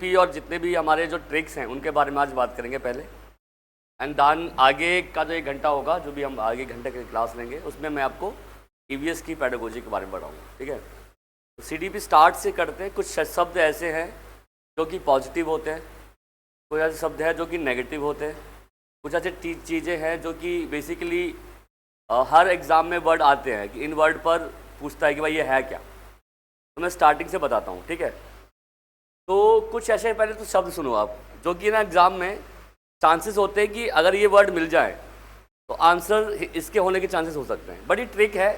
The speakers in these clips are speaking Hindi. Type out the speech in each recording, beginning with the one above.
भी और जितने भी हमारे जो ट्रिक्स हैं उनके बारे में आज बात करेंगे पहले। एंड दान आगे का जो 1 घंटा होगा, जो भी हम आगे घंटे की क्लास लेंगे, उसमें मैं आपको ईवीएस की पेडागोजी के बारे में बताऊँगा। ठीक है, तो सीडीपी स्टार्ट से करते हैं। कुछ शब्द ऐसे हैं जो कि पॉजिटिव होते हैं, कुछ ऐसे शब्द हैं जो कि नेगेटिव होते हैं, कुछ ऐसे चीज़ें हैं जो कि बेसिकली हर एग्ज़ाम में वर्ड आते हैं कि इन वर्ड पर पूछता है कि भाई ये है क्या। तो मैं स्टार्टिंग से बताता हूँ। ठीक है, तो कुछ ऐसे पहले तो शब्द सुनो आप, जो कि ना एग्ज़ाम में चांसेस होते हैं कि अगर ये वर्ड मिल जाए तो आंसर इसके होने के चांसेस हो सकते हैं। बड़ी ट्रिक है,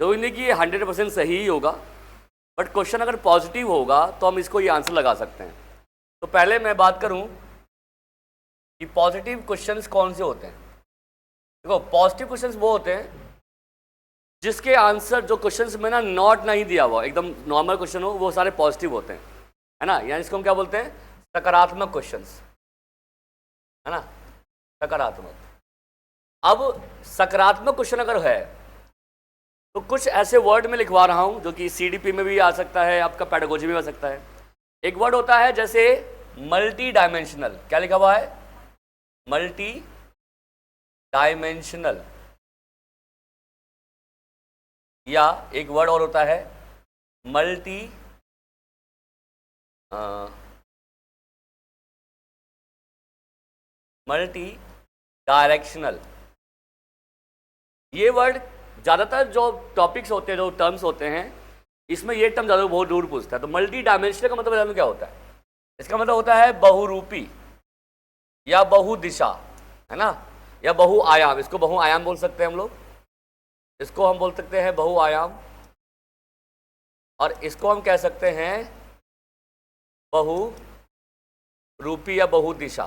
जो नहीं कि ये 100% सही ही होगा, बट क्वेश्चन अगर पॉजिटिव होगा तो हम इसको ये आंसर लगा सकते हैं। तो पहले मैं बात करूं कि पॉजिटिव क्वेश्चंस कौन से होते हैं। देखो, पॉजिटिव क्वेश्चंस वो होते हैं जिसके आंसर, जो क्वेश्चंस में ना नॉट नहीं दिया हुआ, एकदम नॉर्मल क्वेश्चन हो, वो सारे पॉजिटिव होते हैं, है ना। यानी इसको हम क्या बोलते हैं, सकारात्मक क्वेश्चंस, है ना, सकारात्मक। अब सकारात्मक क्वेश्चन अगर है तो कुछ ऐसे वर्ड में लिखवा रहा हूं जो कि सीडीपी में भी आ सकता है, आपका पेडागोजी में आ सकता है। एक वर्ड होता है जैसे मल्टी डायमेंशनल। क्या लिखा हुआ है, मल्टी डायमेंशनल। या एक वर्ड और होता है मल्टी मल्टी डायरेक्शनल। ये वर्ड ज़्यादातर जो टॉपिक्स होते हैं, जो टर्म्स होते हैं, इसमें ये टर्म ज़्यादा बहुत दूर पूछता है। तो मल्टी डायमेंशनल का मतलब जानते क्या होता है? इसका मतलब होता है बहुरूपी या बहुदिशा, है ना, या बहुआयाम। इसको बहुआयाम बोल सकते हैं हम लोग, इसको हम बोल सकते हैं बहुआयाम, और इसको हम कह सकते हैं बहुरूपी या बहुदिशा।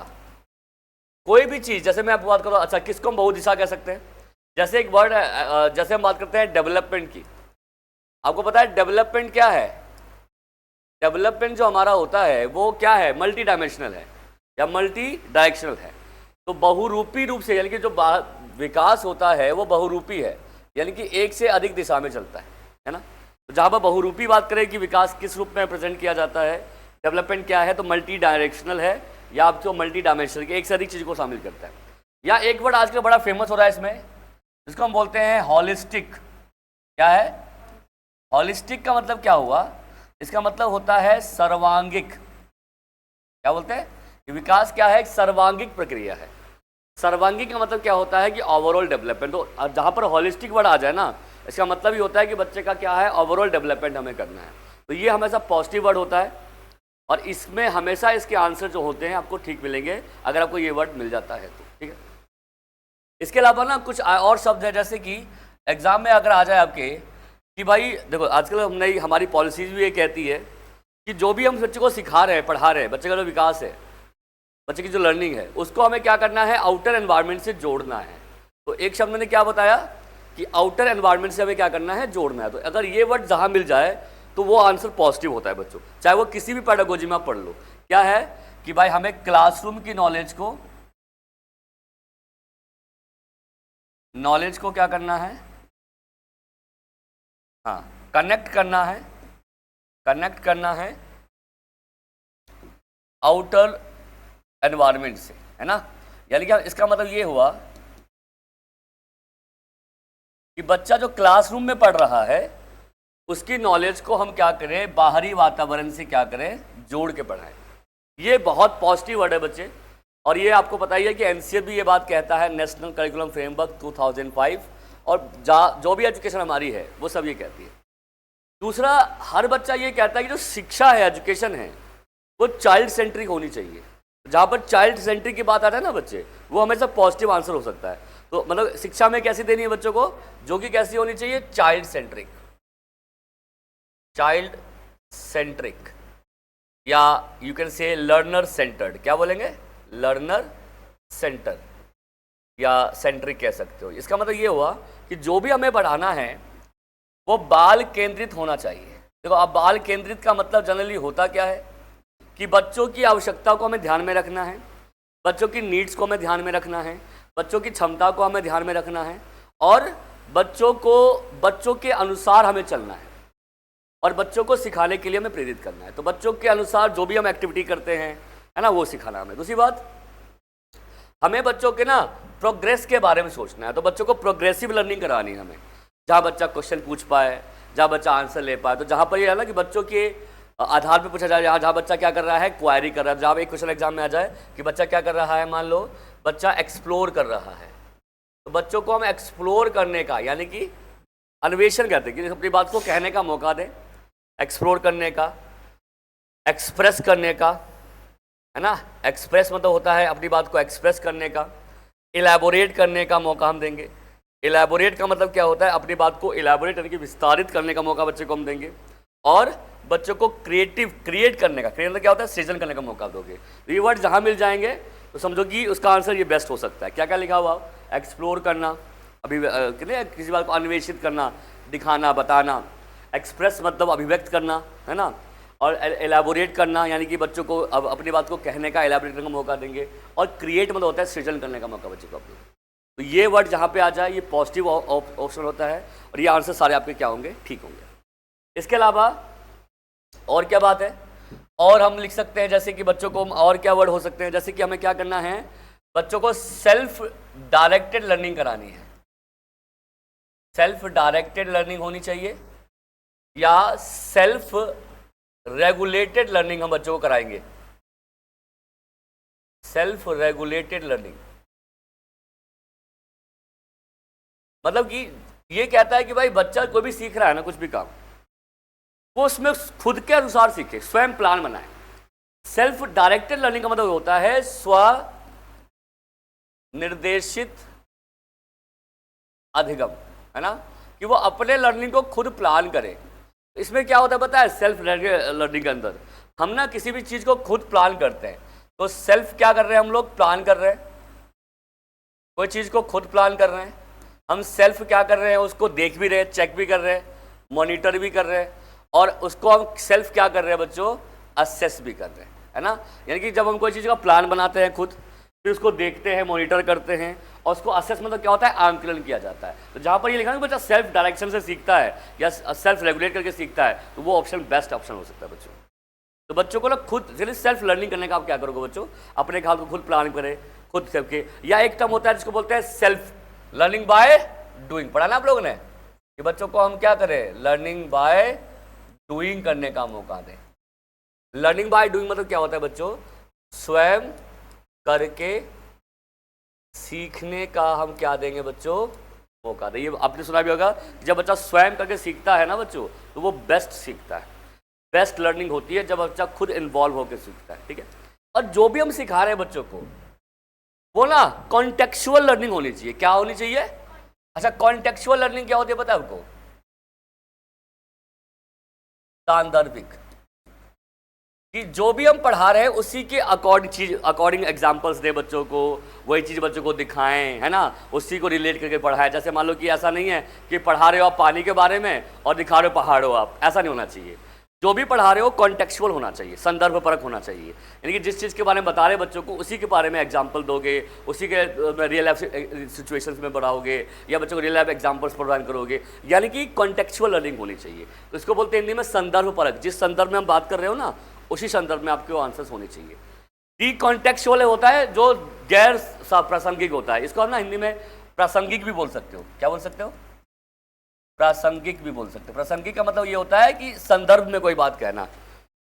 कोई भी चीज़, जैसे मैं आपको बात करूँ, अच्छा किसको हम बहुदिशा कह सकते हैं? जैसे एक वर्ड, जैसे हम बात करते हैं डेवलपमेंट की। आपको पता है डेवलपमेंट क्या है? डेवलपमेंट जो हमारा होता है वो क्या है, मल्टी डायमेंशनल है या मल्टी डायरेक्शनल है। तो बहुरूपी रूप से, यानी कि जो विकास होता है वो बहुरूपी है, यानी कि एक से अधिक दिशा में चलता है ना। तो जहाँ पर बहुरूपी बात करें कि विकास किस रूप में प्रेजेंट किया जाता है, डेवलपमेंट क्या है, तो मल्टी डायरेक्शनल है, या आप जो मल्टी डायमेंशनल के एक से अधिक चीज़ को शामिल करता है। या एक वर्ड आजकल बड़ा फेमस हो रहा है इसमें, जिसको हम बोलते हैं हॉलिस्टिक। क्या है हॉलिस्टिक? का मतलब क्या हुआ, इसका मतलब होता है सर्वांगिक। क्या बोलते हैं कि विकास क्या है, एक सर्वांगिक प्रक्रिया है। सर्वांगिक का मतलब क्या होता है कि ओवरऑल डेवलपमेंट। तो जहाँ पर हॉलिस्टिक वर्ड आ जाए ना, इसका मतलब ही होता है कि बच्चे का क्या है, ओवरऑल डेवलपमेंट हमें करना है। तो ये हमेशा पॉजिटिव वर्ड होता है, और इसमें हमेशा इसके आंसर जो होते हैं आपको ठीक मिलेंगे अगर आपको ये वर्ड मिल जाता है तो। ठीक है, इसके अलावा ना कुछ और शब्द है, जैसे कि एग्जाम में अगर आ जाए आपके कि भाई देखो, आजकल हमने हमारी पॉलिसीज भी ये कहती है कि जो भी हम बच्चे को सिखा रहे हैं, पढ़ा रहे हैं, बच्चे का जो विकास है, बच्चे की जो लर्निंग है, उसको हमें क्या करना है, आउटर एनवायरनमेंट से जोड़ना है। तो एक शब्द ने क्या बताया कि आउटर एनवायरनमेंट से हमें क्या करना है, जोड़ना है। तो अगर ये वर्ड जहाँ मिल जाए तो वो आंसर पॉजिटिव होता है बच्चों, चाहे वो किसी भी पेडागोजी में आप पढ़ लो। क्या है कि भाई हमें क्लासरूम की नॉलेज को क्या करना है, हाँ, कनेक्ट करना है आउटर एनवायरनमेंट से, है ना। यानी कि इसका मतलब ये हुआ कि बच्चा जो क्लासरूम में पढ़ रहा है उसकी नॉलेज को हम क्या करें, बाहरी वातावरण से क्या करें, जोड़ के पढ़ाएं। ये बहुत पॉजिटिव वर्ड है बच्चे, और ये आपको पता ही है कि एनसीए भी ये बात कहता है, नेशनल करिकुलम फ्रेमवर्क 2005, और जो भी एजुकेशन हमारी है वो सब ये कहती है। दूसरा, हर बच्चा ये कहता है कि जो शिक्षा है, एजुकेशन है, वो चाइल्ड सेंट्रिक होनी चाहिए। जहाँ पर चाइल्ड सेंट्रिक की बात आता है ना बच्चे, वो हमेशा पॉजिटिव आंसर हो सकता है। तो मतलब शिक्षा में कैसी देनी है बच्चों को, जो कि कैसी होनी चाहिए, चाइल्ड सेंट्रिक, या you can say learner centred. क्या बोलेंगे, लर्नर सेंटर या सेंट्रिक कह सकते हो। इसका मतलब ये हुआ कि जो भी हमें पढ़ाना है वो बाल केंद्रित होना चाहिए। देखो, अब बाल केंद्रित का मतलब जनरली होता क्या है कि बच्चों की आवश्यकता को हमें ध्यान में रखना है, बच्चों की नीड्स को हमें ध्यान में रखना है, बच्चों की क्षमता को हमें ध्यान में रखना है, और बच्चों के अनुसार हमें चलना है। और बच्चों को सिखाने के लिए हमें प्रेरित करना है। तो बच्चों के अनुसार जो भी हम एक्टिविटी करते हैं, है ना, वो सिखाना हमें। दूसरी बात, हमें बच्चों के ना प्रोग्रेस के बारे में सोचना है। तो बच्चों को प्रोग्रेसिव लर्निंग करानी है हमें, जहाँ बच्चा क्वेश्चन पूछ पाए, जहाँ बच्चा आंसर ले पाए। तो जहाँ पर ये है ना कि बच्चों के आधार पर पूछा जाए, जहाँ बच्चा क्या कर रहा है, क्वायरी कर रहा है। जहाँ एक क्वेश्चन एग्जाम में आ जाए कि बच्चा क्या कर रहा है, मान लो बच्चा एक्सप्लोर कर रहा है, तो बच्चों को हम एक्सप्लोर करने का, यानी कि अन्वेषण कहते हैं, कि अपनी बात को कहने का मौका दें, एक्सप्लोर करने का, एक्सप्रेस करने का, है ना। एक्सप्रेस मतलब होता है अपनी बात को एक्सप्रेस करने का। इलैबोरेट करने का मौका हम देंगे। इलैबोरेट का मतलब क्या होता है, अपनी बात को इलैबोरेट यानी कि विस्तारित करने का मौका बच्चे को हम देंगे। और बच्चों को क्रिएट करने का, क्रिएट मतलब क्या होता है, सृजन करने का मौका दोगे। तो ये वर्ड जहाँ मिल जाएंगे तो समझो कि उसका आंसर ये बेस्ट हो सकता है। क्या क्या लिखा हुआ, एक्सप्लोर करना, अभी किसी बात को अन्वेषित करना, दिखाना, बताना। एक्सप्रेस मतलब अभिव्यक्त करना, है ना। और एलैबोरेट करना यानी कि बच्चों को अब अपनी बात को कहने का, एलैबोरेट करने का मौका देंगे। और क्रिएट मतलब होता है सृजन करने का मौका बच्चों को अपने। तो ये वर्ड जहाँ पे आ जाए ये पॉजिटिव ऑप्शन होता है और ये आंसर सारे आपके क्या होंगे, ठीक होंगे। इसके अलावा और क्या बात है, और हम लिख सकते हैं जैसे कि बच्चों को और क्या वर्ड हो सकते हैं, जैसे कि हमें क्या करना है, बच्चों को सेल्फ डायरेक्टेड लर्निंग करानी है। सेल्फ डायरेक्टेड लर्निंग होनी चाहिए या सेल्फ रेगुलेटेड लर्निंग हम बच्चों को कराएंगे। सेल्फ रेगुलेटेड लर्निंग मतलब कि ये कहता है कि भाई बच्चा कोई भी सीख रहा है ना, कुछ भी काम, वो उसमें खुद के अनुसार सीखे, स्वयं प्लान बनाए। सेल्फ डायरेक्टेड लर्निंग का मतलब होता है स्व निर्देशित अधिगम, है ना, कि वो अपने लर्निंग को खुद प्लान करे। इसमें क्या होता है पता है, सेल्फ लर्निंग के अंदर हम ना किसी भी चीज को खुद प्लान करते हैं। तो सेल्फ क्या कर रहे हैं, हम लोग प्लान कर रहे हैं, कोई चीज को खुद प्लान कर रहे हैं। हम सेल्फ क्या कर रहे हैं, उसको देख भी रहे हैं, चेक भी कर रहे हैं, मॉनिटर भी कर रहे हैं, और उसको हम सेल्फ क्या कर रहे हैं बच्चों, असेस भी कर रहे हैं, है ना। यानी कि जब हम कोई चीज़ का प्लान बनाते हैं खुद, फिर उसको देखते हैं, मॉनिटर करते हैं, और उसको असेस मतलब क्या होता है, आंकलन किया जाता है। तो जहाँ पर ये लिखा है कि बच्चा सेल्फ डायरेक्शन से सीखता है या सेल्फ रेगुलेट करके सीखता है, तो वो ऑप्शन बेस्ट ऑप्शन हो सकता है बच्चों। तो बच्चों को ना खुद सेल्फ लर्निंग करने का आप क्या करोगे बच्चों, अपने काम को खुद प्लान करें, खुद करके। या एक टर्म होता है जिसको बोलते हैं सेल्फ लर्निंग बाय डूइंग, पढ़ा ना आप लोगों ने, कि बच्चों को हम क्या करें, लर्निंग बाय डूइंग करने का मौका दें। लर्निंग बाय डूइंग मतलब क्या होता है बच्चों, स्वयं करके सीखने का हम क्या देंगे बच्चों, मौका दें। ये आपने सुना भी होगा, जब बच्चा स्वयं करके सीखता है ना बच्चों, तो वो बेस्ट सीखता है। बेस्ट लर्निंग होती है जब बच्चा खुद इन्वॉल्व होकर सीखता है, ठीक है। और जो भी हम सिखा रहे हैं बच्चों को, वो ना कॉन्टेक्चुअल लर्निंग होनी चाहिए। क्या होनी चाहिए, अच्छा कॉन्टेक्चुअल लर्निंग क्या होती है पता है आपको, सांदर्भिक, कि जो भी हम पढ़ा रहे हैं उसी के अकॉर्डिंग एग्जाम्पल्स दे बच्चों को, वही चीज़ बच्चों को दिखाएं, है ना, उसी को रिलेट करके पढ़ाएं। जैसे मान लो कि ऐसा नहीं है कि पढ़ा रहे हो आप पानी के बारे में और दिखा रहे हो पहाड़ों आप, ऐसा नहीं होना चाहिए। जो भी पढ़ा रहे हो कॉन्टेक्चुअल होना चाहिए, संदर्भ परक होना चाहिए। यानी कि जिस चीज़ के बारे में बता रहे बच्चों को उसी के बारे में एग्जाम्पल दोगे, उसी के रियल लाइफ सिचुएशंस में पढ़ाओगे, या बच्चों को रियल लाइफ एग्जाम्पल्स प्रोवाइड करोगे, यानी कि कॉन्टेक्चुअल लर्निंग होनी चाहिए। तो इसको बोलते हैं हिंदी में संदर्भ परक। जिस संदर्भ में हम बात कर रहे हो ना, उसी संदर्भ में आपके आंसर्स होने चाहिए। डीकॉन्टेक्चुअल होता है जो गैर प्रासंगिक होता है, इसको हम ना हिंदी में प्रासंगिक भी बोल सकते हो। क्या बोल सकते हो, प्रासंगिक भी बोल सकते हो। प्रासंगिक का मतलब ये होता है कि संदर्भ में कोई बात कहना,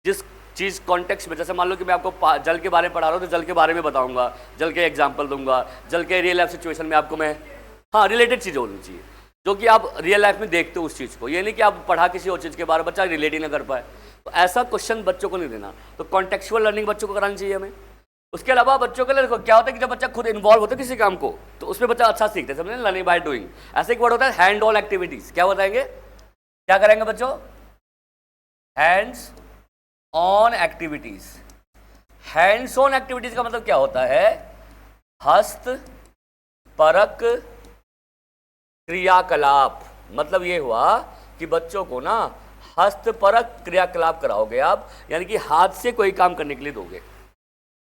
जिस चीज़ कॉन्टेक्स्ट में, जैसे मान लो कि मैं आपको जल के बारे में पढ़ा रहा हूँ तो जल के बारे में बताऊंगा, जल के एग्जाम्पल दूंगा, जल के रियल लाइफ सिचुएशन में आपको मैं, हाँ रिलेटेड चीज़ें होनी चाहिए जो कि आप रियल लाइफ में देखते हो उस चीज़ को। ये नहीं कि आप पढ़ा किसी और चीज़ के बारे में, बच्चा रिलेट ही ना कर पाए। तो ऐसा क्वेश्चन बच्चों को नहीं देना। तो कॉन्टेक्चुअल लर्निंग बच्चों को करानी चाहिए हमें। उसके अलावा बच्चों के लिए क्या होता है कि जब बच्चा खुद इन्वॉल्व होता है किसी काम को, तो उसमें बच्चा अच्छा सीखता है, समझे, लर्निंग बाय डूइंग। ऐसे एक वर्ड होता है हैंड ऑन एक्टिविटीज। क्या बताएंगे, क्या करेंगे बच्चों, hands on activities. Hands on activities का मतलब क्या होता है, हस्त परक क्रियाकलाप। मतलब ये हुआ कि बच्चों को ना हस्तपरक क्रियाकलाप कराओगे आप, यानी कि हाथ से कोई काम करने के लिए दोगे।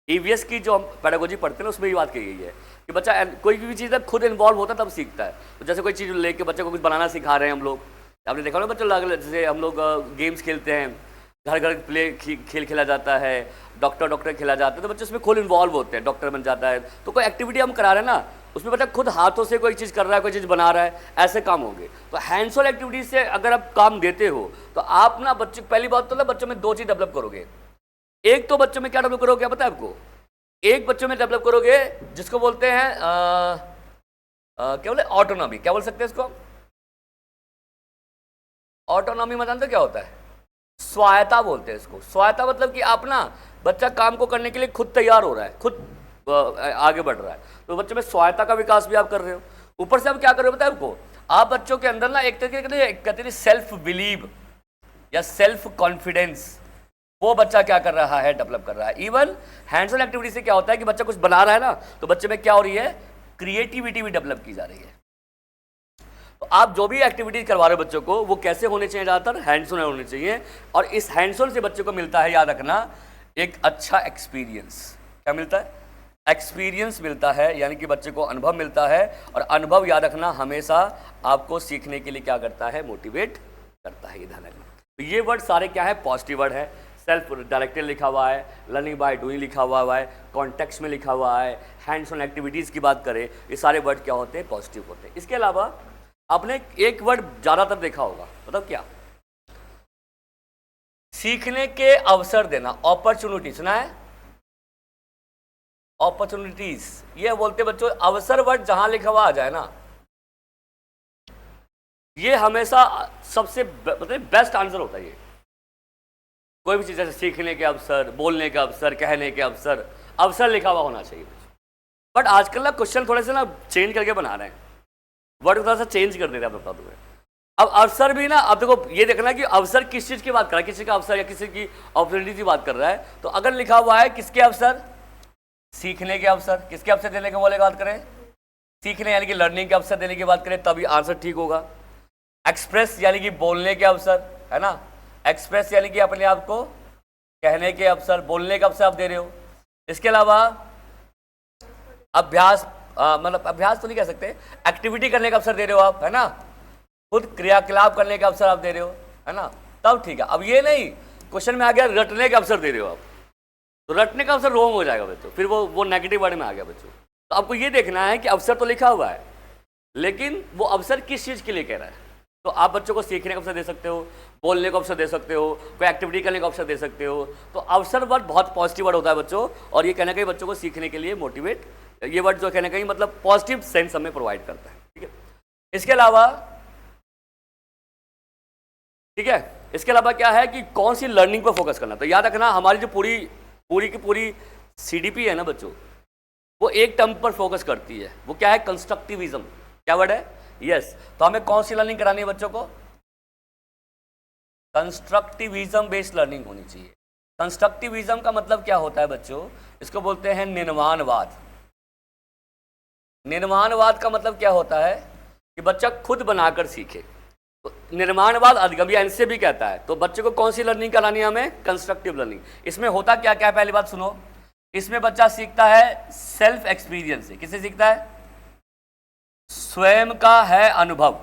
ईवीएस की जो हम पेडागोजी पढ़ते हैं ना, उसमें ये बात कही गई है कि बच्चा कोई भी चीज़ खुद इन्वॉल्व होता है तब सीखता है। तो जैसे कोई चीज़ लेके बच्चे को कुछ बनाना सिखा रहे हैं हम लोग, आपने देखा होगा बच्चों, जैसे हम लोग गेम्स खेलते हैं, घर घर प्ले खेल खेला जाता है, डॉक्टर खेला जाता है, तो बच्चे उसमें खुद इन्वॉल्व होते हैं, डॉक्टर बन जाता है। तो कोई एक्टिविटी हम करा रहे हैं ना, उसमें बच्चा खुद हाथों से कोई चीज़ कर रहा है, कोई चीज़ बना रहा है, ऐसे काम होंगे। तो हैंड्स ऑन एक्टिविटीज से अगर आप काम देते हो तो आप ना बच्चे, पहली बात तो ना बच्चों में दो चीज़ डेवलप करोगे। एक तो बच्चों में क्या डेवलप करोगे, क्या पता है आपको? एक बच्चों में डेवलप करोगे जिसको बोलते हैं क्या बोले, ऑटोनॉमी। क्या बोल सकते हैं इसको? ऑटोनॉमी में जानते हो क्या होता है? स्वायत्ता बोलते हैं इसको। स्वायत्ता मतलब कि आप ना, बच्चा काम को करने के लिए खुद तैयार हो रहा है, खुद आगे बढ़ रहा है, तो बच्चे में स्वायत्ता का विकास भी आप कर रहे हो। ऊपर से आप क्या कर रहे हो पता है आपको? आप बच्चों के अंदर ना एक तरीके से सेल्फ बिलीव या सेल्फ कॉन्फिडेंस, वो बच्चा क्या कर रहा है, डेवलप कर रहा है। इवन हैंड्स ऑन एक्टिविटी से क्या होता है कि बच्चा कुछ बना रहा है ना, तो बच्चे में क्या हो रही है, क्रिएटिविटी भी डेवलप की जा रही है। तो आप जो भी एक्टिविटीज करवा रहे हो बच्चों को, वो कैसे होने चाहिए? ज़्यादातर हैंड्स ऑन होने चाहिए। और इस हैंड्स ऑन से बच्चे को मिलता है, याद रखना, एक अच्छा एक्सपीरियंस। क्या मिलता है? एक्सपीरियंस मिलता है, यानी कि बच्चे को अनुभव मिलता है। और अनुभव, याद रखना, हमेशा आपको सीखने के लिए क्या करता है, मोटिवेट करता है। ये ध्यान रखना। तो ये वर्ड सारे क्या है, पॉजिटिव वर्ड है। सेल्फ डायरेक्टेड लिखा हुआ है, लर्निंग बाय डूइंग लिखा हुआ है, कॉन्टेक्स्ट में लिखा हुआ है, हैंड्स ऑन एक्टिविटीज़ की बात करें, ये सारे वर्ड क्या होते हैं, पॉजिटिव होते हैं। इसके अलावा आपने एक वर्ड ज़्यादातर देखा होगा, मतलब क्या? सीखने के अवसर देना, अपॉर्चुनिटी। सुना है? अपॉर्चुनिटीज, ये बोलते बच्चों, अवसर वर्ड जहां लिखा हुआ आ जाए ना, ये हमेशा सबसे मतलब बेस्ट आंसर होता है। ये कोई भी चीज़, जैसे सीखने के अवसर, बोलने के अवसर, कहने के अवसर, अवसर लिखा हुआ होना चाहिए। बट आजकल ना क्वेश्चन थोड़े से ना चेंज करके बना रहे हैं, वर्ड थोड़ा सा चेंज कर दे रहे हैं। आप बता दूंगा, अब अवसर भी ना, अब देखो ये देखना कि अवसर किस चीज़ की बात कर रहा है, किसी का अवसर या किसी की अपॉर्चुनिटी की बात कर रहा है। तो अगर लिखा हुआ है किसके अवसर, सीखने के अवसर, किसके अवसर देने के बोले बात करें, सीखने यानी कि लर्निंग के अवसर देने की बात करें, तभी आंसर ठीक होगा। एक्सप्रेस यानी कि बोलने के अवसर, है ना, एक्सप्रेस यानी कि अपने आप को कहने के अवसर, बोलने का अवसर आप दे रहे हो। इसके अलावा अभ्यास, मतलब अभ्यास तो नहीं कह सकते, एक्टिविटी करने का अवसर दे रहे हो आप, है ना, खुद क्रियाकलाप करने का अवसर आप दे रहे हो, है ना, तब ठीक है। अब ये नहीं क्वेश्चन में आ गया रटने का अवसर दे रहे हो आप, तो रटने का अवसर रोंग हो जाएगा बच्चों, फिर वो नेगेटिव वर्ड में आ गया बच्चों। तो आपको ये देखना है कि अवसर तो लिखा हुआ है, लेकिन वो अवसर किस चीज़ के लिए कह रहा है। तो आप बच्चों को सीखने का अवसर दे सकते हो, बोलने का अवसर दे सकते हो, कोई एक्टिविटी करने का अवसर दे सकते हो। तो अवसर वर्ड बहुत पॉजिटिव वर्ड होता है बच्चों, और ये कहना कहीं बच्चों को सीखने के लिए मोटिवेट, ये वर्ड जो कहना कहीं मतलब पॉजिटिव सेंस हमें प्रोवाइड करता है। ठीक है, इसके अलावा ठीक है, इसके अलावा क्या है कि कौन सी लर्निंग पर फोकस करना। तो याद रखना, हमारी जो पूरी की पूरी CDP है ना बच्चों, वो एक टर्म पर फोकस करती है, वो क्या है, कंस्ट्रक्टिविज्म। क्या वर्ड है? यस। तो हमें कौन सी लर्निंग करानी है बच्चों को? कंस्ट्रक्टिविज्म बेस्ड लर्निंग होनी चाहिए। कंस्ट्रक्टिविज्म का मतलब क्या होता है बच्चों? इसको बोलते हैं निर्माणवाद। निर्माणवाद का मतलब क्या होता है कि बच्चा खुद बनाकर सीखे। तो निर्माणवाद अधिगम्य से भी कहता है। तो बच्चे को कौन सी लर्निंग करानी है हमें? Constructive learning. इसमें होता क्या क्या है, पहली बात सुनो, इसमें बच्चा सीखता है सेल्फ एक्सपीरियंस से। किससे सीखता है? स्वयं का है अनुभव।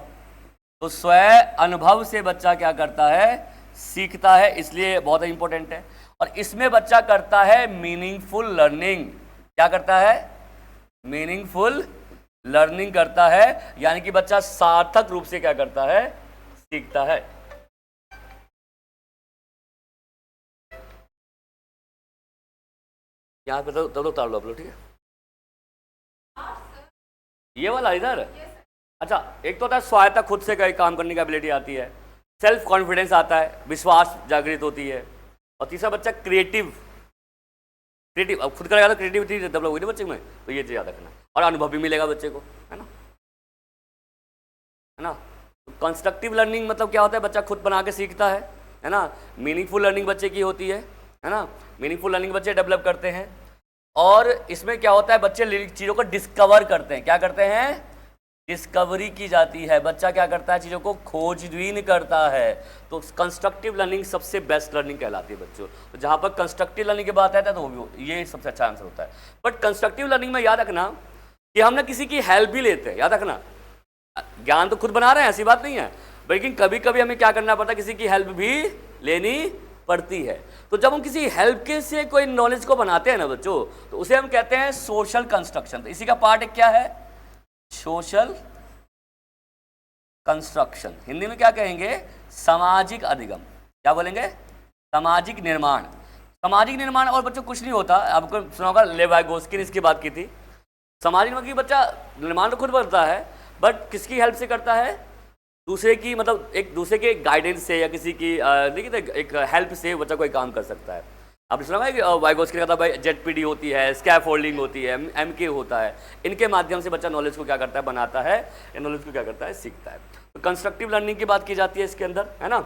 तो स्वयं अनुभव से बच्चा क्या करता है, सीखता है, इसलिए बहुत इंपॉर्टेंट है। और इसमें बच्चा करता है मीनिंगफुल लर्निंग। क्या करता है? मीनिंगफुल लर्निंग करता है, यानी कि बच्चा सार्थक रूप से क्या करता है, सीखता है। यहाँ पे तो उतार लो आप लोग, ठीक है। ये वाला इधर, अच्छा, एक तो होता है स्वायत्ता, खुद से कई काम करने की एबिलिटी आती है, सेल्फ कॉन्फिडेंस आता है, विश्वास जागृत होती है, और तीसरा बच्चा क्रिएटिव, अब खुद करेगा तो क्रिएटिविटी डेवलप होगी ना बच्चे में, तो ये चीज़ याद रखना। और अनुभव भी मिलेगा बच्चे को, है ना। कंस्ट्रक्टिव लर्निंग मतलब क्या होता है, बच्चा खुद बना के सीखता है ना। मीनिंगफुल लर्निंग बच्चे की होती है ना। मीनिंगफुल लर्निंग बच्चे डेवलप करते हैं। और इसमें क्या होता है, बच्चे चीज़ों को डिस्कवर करते हैं। क्या करते हैं? डिस्कवरी की जाती है। बच्चा क्या करता है, चीज़ों को खोजबीन करता है। तो कंस्ट्रक्टिव लर्निंग सबसे बेस्ट लर्निंग कहलाती है बच्चों। तो जहाँ पर कंस्ट्रक्टिव लर्निंग की बात आता है तो ये सबसे अच्छा आंसर होता है। बट कंस्ट्रक्टिव लर्निंग में याद रखना कि हम ना किसी की हेल्प भी लेते हैं। याद रखना, ज्ञान तो खुद बना रहे हैं, ऐसी बात नहीं है, लेकिन कभी कभी हमें क्या करना पड़ता है, किसी की हेल्प भी लेनी पड़ती है। तो जब हम किसी हेल्प के से कोई नॉलेज को बनाते हैं ना बच्चों, तो उसे हम कहते हैं सोशल कंस्ट्रक्शन। तो इसी का पार्ट एक क्या है, सोशल कंस्ट्रक्शन। हिंदी में क्या कहेंगे, सामाजिक अधिगम। क्या बोलेंगे, सामाजिक निर्माण। सामाजिक निर्माण और बच्चों कुछ नहीं होता, आपको सुना होगा लेव वाइगोस्की ने इसकी बात की थी। सामाजिक निर्माण की बच्चा निर्माण तो खुद करता है, बट किसकी हेल्प से करता है, दूसरे की, मतलब एक दूसरे के गाइडेंस से या किसी की देखिए एक हेल्प से बच्चा कोई काम कर सकता है। आपने सुना है कि वाइगोस्की का था भाई, जेडपीडी होती है, स्कैफोल्डिंग होती है, एमके होता है, इनके माध्यम से बच्चा नॉलेज को क्या करता है, बनाता है, या नॉलेज को क्या करता है, सीखता है। तो कंस्ट्रक्टिव लर्निंग की बात की जाती है इसके अंदर, है ना।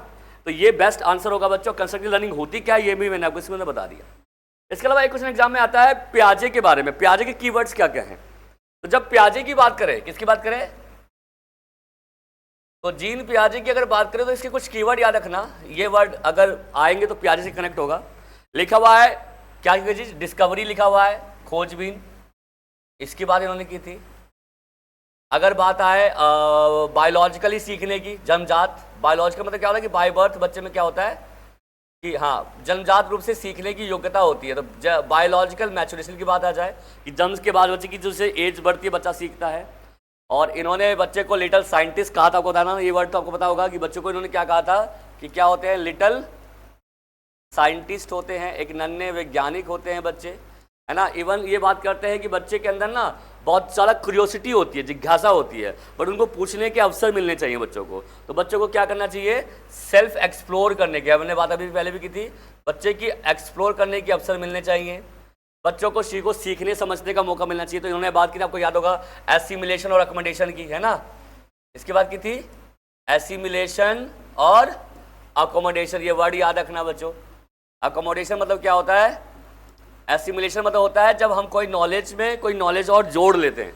तो ये बेस्ट आंसर होगा बच्चों। कंस्ट्रक्टिव लर्निंग होती क्या है ये भी मैंने आपको इसके अंदर बता दिया। इसके अलावा एक क्वेश्चन एग्जाम में आता है प्याजे के बारे में, प्याजे के कीवर्ड्स क्या क्या हैं। तो जब प्याजे की बात करें, किसकी बात करें, तो जीन पियाजे की अगर बात करें तो इसके कुछ कीवर्ड याद रखना। ये वर्ड अगर आएंगे तो पियाजे से कनेक्ट होगा। लिखा हुआ है क्या चीज, डिस्कवरी लिखा हुआ है, खोजबीन, इसकी बात इन्होंने की थी। अगर बात आए बायोलॉजिकली सीखने की, जन्मजात, बायोलॉजिकल मतलब क्या होता है कि बाय बर्थ बच्चे में क्या होता है कि हाँ जन्मजात रूप से सीखने की योग्यता होती है। तो बायोलॉजिकल मैच्योरेशन की बात आ जाए कि जन्म के बाद बच्चे की जो से एज बढ़ती है बच्चा सीखता है। और इन्होंने बच्चे को लिटिल साइंटिस्ट कहा था, आपको बताना ये वर्ड तो आपको पता होगा कि बच्चों को इन्होंने क्या कहा था कि क्या होते हैं, लिटिल साइंटिस्ट होते हैं, एक नन्हे वैज्ञानिक होते हैं बच्चे, है ना। इवन ये बात करते हैं कि बच्चे के अंदर ना बहुत सारा क्यूरियोसिटी होती है, जिज्ञासा होती है, बट उनको पूछने के अवसर मिलने चाहिए बच्चों को। तो बच्चों को क्या करना चाहिए, सेल्फ एक्सप्लोर करने के, हमने बात अभी पहले भी की थी, बच्चे की एक्सप्लोर करने के अवसर मिलने चाहिए, बच्चों को सीखने समझने का मौका मिलना चाहिए। तो इन्होंने बात की थी, आपको याद होगा, एसिमिलेशन और अकोमोडेशन की, है ना। इसकी बात की थी एसिमिलेशन और अकोमोडेशन, ये वर्ड याद रखना बच्चों। अकोमोडेशन मतलब क्या होता है, एसिमिलेशन मतलब होता है जब हम कोई नॉलेज में कोई नॉलेज और जोड़ लेते हैं,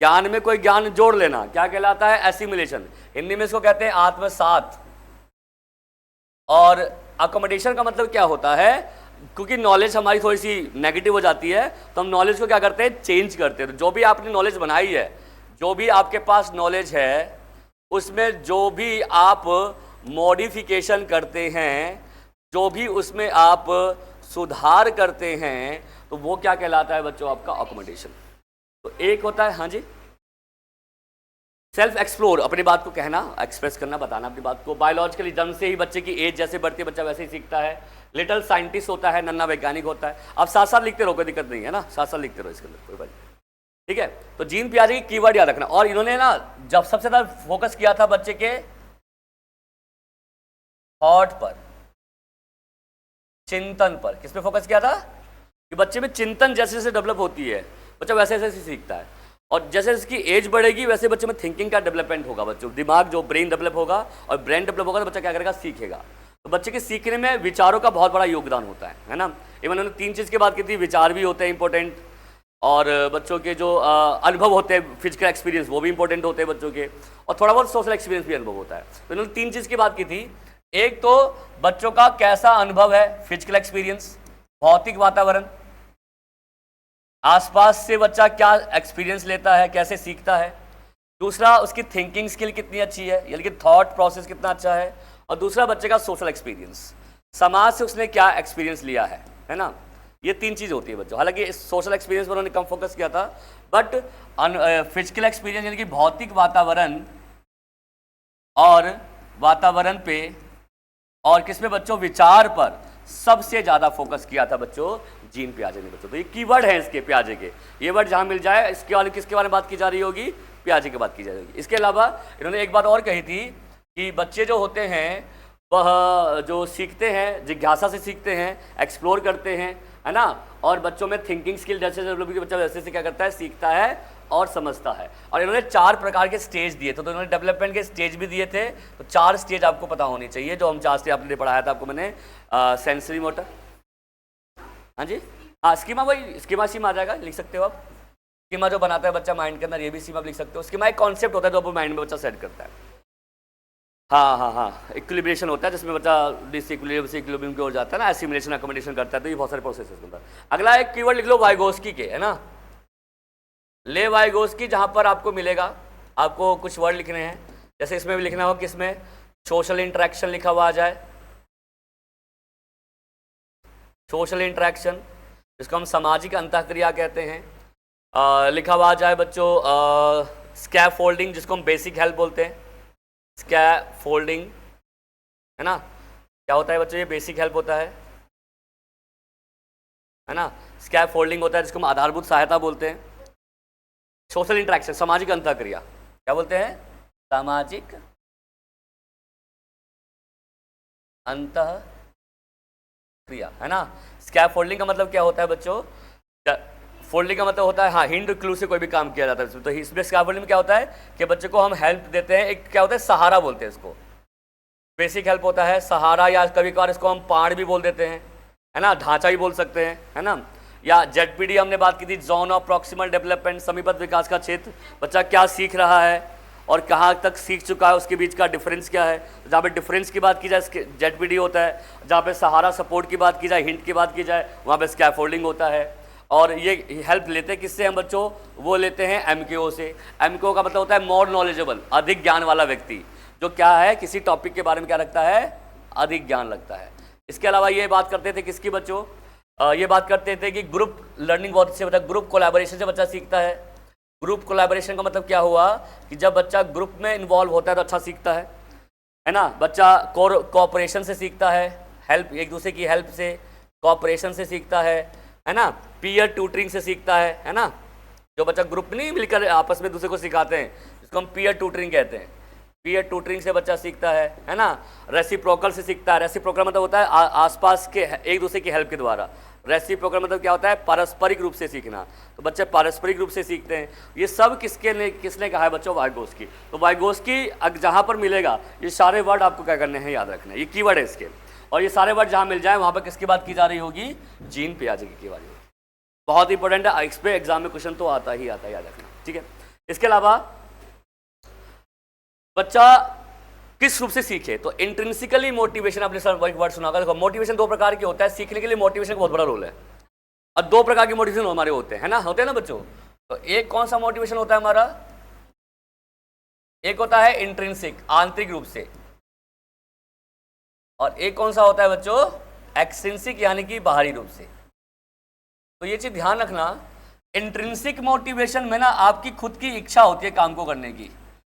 ज्ञान में कोई ज्ञान जोड़ लेना, क्या कहलाता है, एसिमिलेशन। हिंदी में इसको कहते हैं आत्मसात। और अकोमोडेशन का मतलब क्या होता है, क्योंकि नॉलेज हमारी थोड़ी सी नेगेटिव हो जाती है तो हम नॉलेज को क्या करते हैं, चेंज करते हैं। तो जो भी आपने नॉलेज बनाई है, जो भी आपके पास नॉलेज है, उसमें जो भी आप मॉडिफिकेशन करते हैं, जो भी उसमें आप सुधार करते हैं, तो वो क्या कहलाता है बच्चों, आपका अकोमोडेशन। तो एक होता है, हाँ जी, सेल्फ एक्सप्लोर, अपनी बात को कहना, एक्सप्रेस करना, बताना अपनी बात को। बायोलॉजिकली जन्म से ही बच्चे की एज जैसे बढ़ती है बच्चा वैसे ही सीखता है। लिटिल साइंटिस्ट होता है, नन्हा वैज्ञानिक होता है। आप साथ साथ लिखते रहो, कोई दिक्कत नहीं है ना, साथ साथ लिखते रहो, इसके अंदर कोई बात नहीं, ठीक है। तो जीन पियाजे की कीवर्ड याद रखना। और इन्होंने ना जब सबसे ज्यादा फोकस किया था बच्चे के थॉट पर, चिंतन पर, किस पे फोकस किया था कि बच्चे में चिंतन जैसे जैसे डेवलप होती है बच्चा वैसे वैसे सीखता है। और जैसे इसकी एज बढ़ेगी वैसे बच्चे में थिंकिंग का डेवलपमेंट होगा, बच्चों दिमाग जो ब्रेन डेवलप होगा, और ब्रेन डेवलप होगा तो बच्चा क्या करेगा, सीखेगा। तो बच्चे के सीखने में विचारों का बहुत बड़ा योगदान होता है ना। इवन उन्होंने 3 चीज़ की बात की थी, विचार भी होते हैं इंपॉर्टेंट, और बच्चों के जो अनुभव होते हैं, फिजिकल एक्सपीरियंस, वो भी इंपॉर्टेंट होते हैं बच्चों के, और थोड़ा बहुत सोशल एक्सपीरियंस भी अनुभव होता है। तो इन्होंने 3 चीज़ की बात की थी। एक तो बच्चों का कैसा अनुभव है, फिजिकल एक्सपीरियंस, भौतिक वातावरण, आसपास से बच्चा क्या एक्सपीरियंस लेता है, कैसे सीखता है। दूसरा, उसकी थिंकिंग स्किल कितनी अच्छी है, यानी कि थॉट प्रोसेस कितना अच्छा है। और दूसरा, बच्चे का सोशल एक्सपीरियंस, समाज से उसने क्या एक्सपीरियंस लिया है ना। ये 3 चीज़ होती है बच्चों। हालांकि इस सोशल एक्सपीरियंस पर उन्होंने कम फोकस किया था, बट फिजिकल एक्सपीरियंस यानी कि भौतिक वातावरण और वातावरण पे, और किसमें बच्चों, विचार पर सबसे ज़्यादा फोकस किया था बच्चों जीन पियाजे ने बच्चों। तो ये कीवर्ड है इसके पियाजे के, ये वर्ड जहाँ मिल जाए इसके वाले किसके बारे में बात की जा रही होगी, पियाजे की बात की जा रही होगी। इसके अलावा इन्होंने एक बात और कही थी कि बच्चे जो होते हैं वह जो सीखते हैं, जिज्ञासा से सीखते हैं, एक्सप्लोर करते हैं, है ना। और बच्चों में थिंकिंग स्किल जैसे डेवलप की बच्चा वैसे से क्या करता है, सीखता है और समझता है। और इन्होंने 4 प्रकार के स्टेज दिए थे, तो इन्होंने डेवलपमेंट के स्टेज भी दिए थे। तो 4 स्टेज आपको पता होनी चाहिए, जो हम 4 स्टेज आपने पढ़ाया था आपको मैंने। सेंसरी मोटर, हाँ जी, हाँ, स्कीमा, वही स्कीमा सीमा आ जाएगा, लिख सकते हो आप। स्कीमा जो बनाता है बच्चा माइंड के अंदर, ये भी सीमा आप लिख सकते हो। स्कीमा एक कॉन्सेप्ट होता है जो माइंड में बच्चा सेट करता है। हाँ, इक्विलिब्रेशन होता है जिसमें बच्चा डिसइक्विलिब्रियम से इक्विलिब्रियम की ओर जाता है ना, एसिमिलेशन अकोमोडेशन करता है। तो ये बहुत सारे प्रोसेस है अंदर। अगला एक कीवर्ड लिख लो वाइगोस्की के, है ना, ले वाइगोस्की, जहाँ पर आपको मिलेगा, आपको कुछ वर्ड लिखने हैं, जैसे इसमें भी लिखना हो, किसमें सोशल इंटरेक्शन लिखा हुआ आ जाए, सोशल इंटरेक्शन जिसको हम सामाजिक अंतःक्रिया कहते हैं। लिखा हुआ आ जाए बच्चों स्कैफोल्डिंग जिसको हम बेसिक हेल्प बोलते हैं, स्कैफोल्डिंग है ना। क्या होता है बच्चों, ये बेसिक हेल्प होता है ना। स्कैफोल्डिंग होता है जिसको हम आधारभूत सहायता बोलते हैं। सोशल इंटरेक्शन सामाजिक अंतःक्रिया क्या बोलते हैं, सामाजिक अंतःक्रिया है ना। स्कैफोल्डिंग का मतलब क्या होता है बच्चों, फोल्डिंग का मतलब होता है हाँ हिंड क्लू से कोई भी काम किया जाता है। तो इसमें स्कैफोल्डिंग में क्या होता है कि बच्चे को हम हेल्प देते हैं, एक क्या होता है सहारा बोलते हैं इसको, बेसिक हेल्प होता है सहारा, या कभी कभार इसको हम पाड़ भी बोल देते हैं है ना, ढांचा भी बोल सकते हैं है ना। या जेडपीडी हमने बात की थी, जोन ऑफ प्रॉक्सिमल डेवलपमेंट, समीपस्थ विकास का क्षेत्र, बच्चा क्या सीख रहा है और कहाँ तक सीख चुका है उसके बीच का डिफरेंस क्या है। जहाँ पे डिफरेंस की बात की जाए जेडपीडी होता है, जहाँ पे सहारा सपोर्ट की बात की जाए, हिंट की बात की जाए, वहाँ पे स्कैफोल्डिंग होता है। और ये हेल्प लेते हैं किससे हम बच्चों, वो लेते हैं एमकेओ से। एमकेओ का मतलब होता है मोर नॉलेजेबल, अधिक ज्ञान वाला व्यक्ति, जो क्या है किसी टॉपिक के बारे में क्या रखता है, अधिक ज्ञान रखता है। इसके अलावा ये बात करते थे किसकी बच्चों, ये बात करते थे कि ग्रुप लर्निंग बहुत अच्छे बच्चा, ग्रुप कोलैबोरेशन से बच्चा सीखता है। ग्रुप कोलैबोरेशन का मतलब क्या हुआ कि जब बच्चा ग्रुप में इन्वॉल्व होता है तो अच्छा सीखता है ना। बच्चा कोऑपरेशन से सीखता है, हेल्प एक दूसरे की हेल्प से, कोऑपरेशन से सीखता है ना। पीयर ट्यूटरिंग से सीखता है ना। जो बच्चा ग्रुप नहीं मिलकर आपस में दूसरे को सिखाते हैं जिसको हम पीयर ट्यूटरिंग कहते हैं, पीयर ट्यूटरिंग से बच्चा सीखता है ना। रेसिप्रोकल से सीखता है, रेसिप्रोकल मतलब होता है आसपास के एक दूसरे की हेल्प के द्वारा। रेसिप्रोकल मतलब क्या होता है, पारस्परिक रूप से सीखना। तो बच्चे पारस्परिक रूप से सीखते हैं। ये सब किसने कहा है बच्चों, वाइगोस्की। तो वाइगोस्की जहाँ पर मिलेगा ये सारे वर्ड आपको क्या करने हैं, याद रखना है, ये कीवर्ड है इसके। और ये सारे वर्ड जहाँ मिल जाए वहाँ पर किसकी बात की जा रही होगी, जीन पियाजे की बात होगी। बहुत इंपॉर्टेंट है, इस पे एग्जाम में क्वेश्चन तो आता ही आता है, याद रखना ठीक है। इसके अलावा बच्चा किस रूप से सीखे, तो इंट्रिंसिकली मोटिवेशन, आपने सर एक वर्ड सुना होगा। देखो मोटिवेशन दो प्रकार के होता है, सीखने के लिए मोटिवेशन का बहुत बड़ा रोल है। और दो प्रकार के मोटिवेशन हमारे होते हैं ना, होते हैं ना बच्चों। तो एक कौन सा मोटिवेशन होता है हमारा, एक होता है इंट्रिंसिक आंतरिक रूप से, और एक कौन सा होता है बच्चों, एक्सट्रिंसिक यानी कि बाहरी रूप से। तो ये चीज ध्यान रखना, इंट्रिंसिक मोटिवेशन में ना आपकी खुद की इच्छा होती है काम को करने की।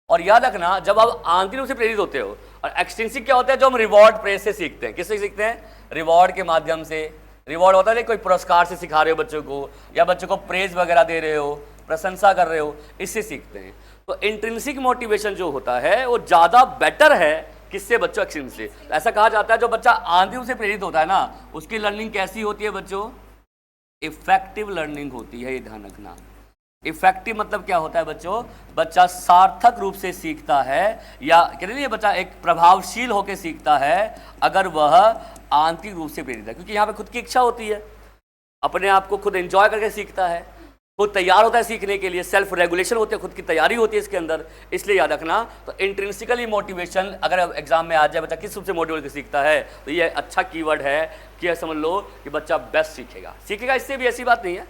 और याद रखना जब आप आंतरिक रूप से प्रेरित होते हो, और एक्सट्रिंसिक क्या होता है, जो हम रिवॉर्ड प्रेस से सीखते हैं। किससे सीखते हैं, रिवॉर्ड के माध्यम से। रिवॉर्ड होता है कोई पुरस्कार से सिखा रहे हो बच्चों को, या बच्चों को प्रेज वगैरह दे रहे हो, प्रशंसा कर रहे हो, इससे सीखते हैं। तो इंट्रिंसिक मोटिवेशन जो होता है वो ज़्यादा बेटर है किससे बच्चों, एक्सट्रिंसिक से। ऐसा कहा जाता है जो बच्चा आंतरिक रूप से प्रेरित होता है ना, उसकी लर्निंग कैसी होती है बच्चों, इफेक्टिव लर्निंग होती है। ये ध्यान रखना, इफेक्टिव मतलब क्या होता है बच्चों, बच्चा सार्थक रूप से सीखता है, या कहते हैं बच्चा एक प्रभावशील होकर सीखता है अगर वह आंतरिक रूप से प्रेरित है। क्योंकि यहाँ पे खुद की इच्छा होती है, अपने आप को खुद एंजॉय करके सीखता है, खुद तैयार होता है सीखने के लिए, सेल्फ रेगुलेशन होती है, खुद की तैयारी होती है इसके अंदर। इसलिए याद रखना, तो इंट्रिंसिकली मोटिवेशन अगर एग्जाम में आ जाए बच्चा किस रूप से मोटिवेट करके सीखता है, तो ये अच्छा कीवर्ड है कि समझ लो कि बच्चा बेस्ट सीखेगा। इससे भी ऐसी बात नहीं है,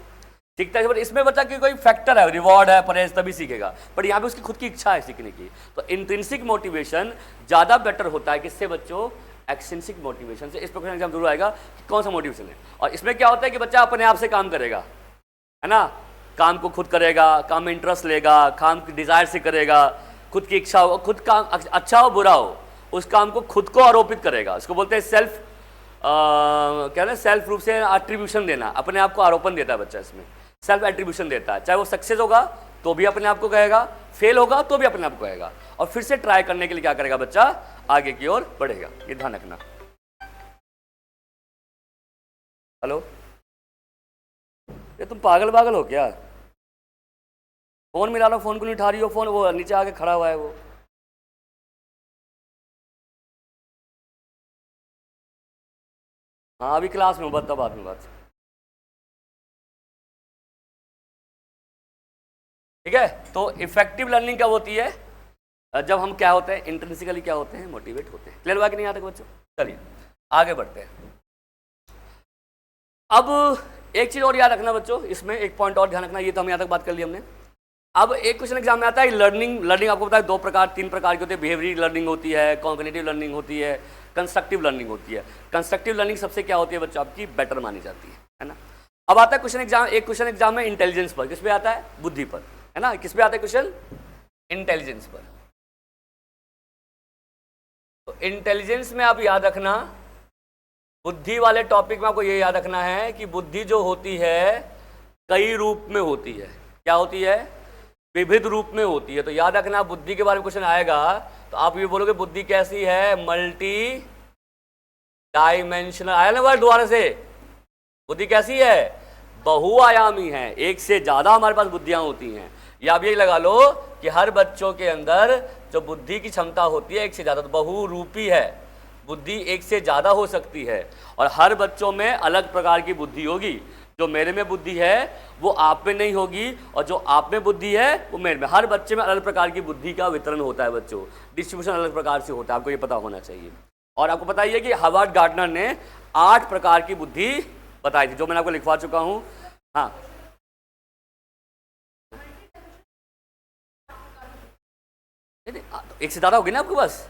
सीखता है, इसमें बच्चा की कोई फैक्टर है, रिवॉर्ड है, परहेज, तभी सीखेगा। पर यहाँ पे उसकी खुद की इच्छा है सीखने की। तो इंट्रिंसिक मोटिवेशन ज़्यादा बेटर होता है किससे बच्चों, एक्सट्रिंसिक मोटिवेशन से। इस प्रकार एग्जाम जरूर आएगा कि कौन सा मोटिवेशन है। और इसमें क्या होता है कि बच्चा अपने आप से काम करेगा, है ना, काम को खुद करेगा, काम में इंटरेस्ट लेगा, काम की डिजायर से करेगा, खुद की इच्छा हो, खुद काम अच्छा हो बुरा हो उस काम को खुद को आरोपित करेगा। इसको बोलते हैं सेल्फ, क्या है, सेल्फ रूप से एट्रीब्यूशन देना, अपने आप को आरोपण देता है बच्चा, इसमें सेल्फ एट्रीब्यूशन देता है। चाहे वो सक्सेस होगा तो भी अपने आप को कहेगा, फेल होगा तो भी अपने आप को कहेगा, और फिर से ट्राई करने के लिए क्या करेगा बच्चा, आगे की ओर बढ़ेगा। ये ध्यान रखना। हेलो, ये तुम पागल हो क्या, फोन मिला लो, फोन को नहीं उठा रही हो, फोन वो नीचे आके खड़ा हुआ है वो। हाँ अभी क्लास में हूँ, बाद में बात। ठीक है, तो इफेक्टिव लर्निंग कब होती है, जब हम क्या होते हैं, इंट्रिंसिकली क्या होते हैं, मोटिवेट होते हैं। क्लियर हुआ कि नहीं आता बच्चों। चलिए आगे बढ़ते हैं। अब एक चीज और याद रखना बच्चों, इसमें एक पॉइंट और ध्यान रखना, ये तो हम यहाँ तक बात कर ली हमने। अब एक क्वेश्चन एग्जाम में आता है लर्निंग। लर्निंग आपको पता है 2 प्रकार 3 प्रकार की होती है। बिहेवियरल लर्निंग होती है, कॉग्निटिव लर्निंग होती है, कंस्ट्रक्टिव लर्निंग होती है। कंस्ट्रक्टिव लर्निंग सबसे क्या होती है बच्चों, आपकी बेटर मानी जाती है ना। अब आता है क्वेश्चन एग्जाम, एक क्वेश्चन एग्जाम में इंटेलिजेंस पर। किस पे आता है, बुद्धि पर, है ना। किस पे आता है क्वेश्चन, इंटेलिजेंस पर। तो इंटेलिजेंस में आप याद रखना, बुद्धि वाले टॉपिक में आपको ये याद रखना है कि बुद्धि जो होती है कई रूप में होती है। क्या होती है, विविध रूप में होती है। तो याद रखना, बुद्धि के बारे में क्वेश्चन आएगा तो आप ये बोलोगे बुद्धि कैसी है, मल्टी डायमेंशनल। आया ना वर्ड दोबारा से, बुद्धि कैसी है, बहुआयामी है। एक से ज्यादा हमारे पास बुद्धियां होती हैं। या आप ये लगा लो कि हर बच्चों के अंदर जो बुद्धि की क्षमता होती है एक से ज्यादा, तो बहुरूपी है। बुद्धि एक से ज्यादा हो सकती है और हर बच्चों में अलग प्रकार की बुद्धि होगी। जो मेरे में बुद्धि है वो आप में नहीं होगी और जो आप में बुद्धि है वो मेरे में। हर बच्चे में अलग प्रकार की बुद्धि का वितरण होता है बच्चों, डिस्ट्रीब्यूशन अलग प्रकार से होता है, आपको ये पता होना चाहिए। और आपको पता ही है कि हार्वर्ड गार्डनर ने 8 प्रकार की बुद्धि बताई थी, जो मैंने आपको लिखवा चुका हूँ। हाँ, एक से ज़्यादा होगी ना आपके पास।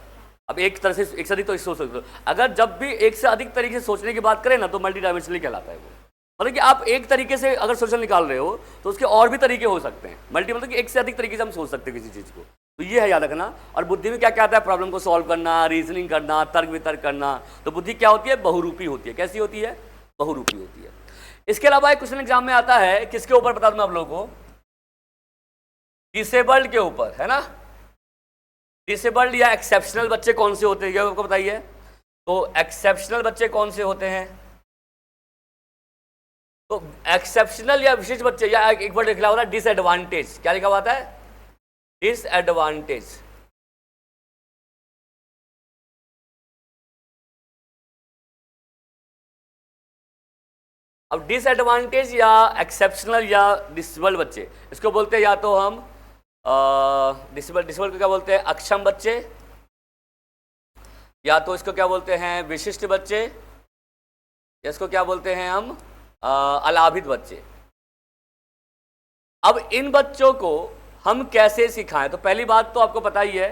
अब एक तरह से एक से अधिक तो सोच सकते हो। अगर जब भी एक से अधिक तरीके से सोचने की बात करें ना तो मल्टी डायमेंशनल कहलाता है वो। मतलब कि आप एक तरीके से अगर सोल्यूशन निकाल रहे हो तो उसके और भी तरीके हो सकते हैं। मल्टी मतलब कि एक से अधिक तरीके से हम सोच सकते हैं किसी चीज़ को। तो ये है याद रखना। और बुद्धि में क्या क्या आता है, प्रॉब्लम को सॉल्व करना, रीजनिंग करना, तर्क वितर्क करना। तो बुद्धि क्या होती है, बहुरूपी होती है। कैसी होती है, बहुरूपी होती है। इसके अलावा एक क्वेश्चन एग्जाम में आता है, किसके ऊपर बता दूं मैं आप लोगों को, डिसेबल्ड के ऊपर, है ना। डिसेबल्ड या एक्सेप्शनल बच्चे कौन से होते हैं, क्या आपको बताइए। तो एक्सेप्शनल बच्चे कौन से होते हैं, तो एक्सेप्शनल या विशेष बच्चे, या एक वर्ड लिखा हुआ है डिसएडवांटेज। क्या लिखा हुआ है, डिसएडवांटेज। अब डिसएडवांटेज या एक्सेप्शनल या डिसेबल्ड बच्चे, इसको बोलते हैं या तो हम डिसेबल्ड को क्या बोलते हैं, अक्षम बच्चे, या तो इसको क्या बोलते हैं विशिष्ट बच्चे, या इसको क्या बोलते हैं हम अलाभित बच्चे। अब इन बच्चों को हम कैसे सिखाएं, तो पहली बात तो आपको पता ही है,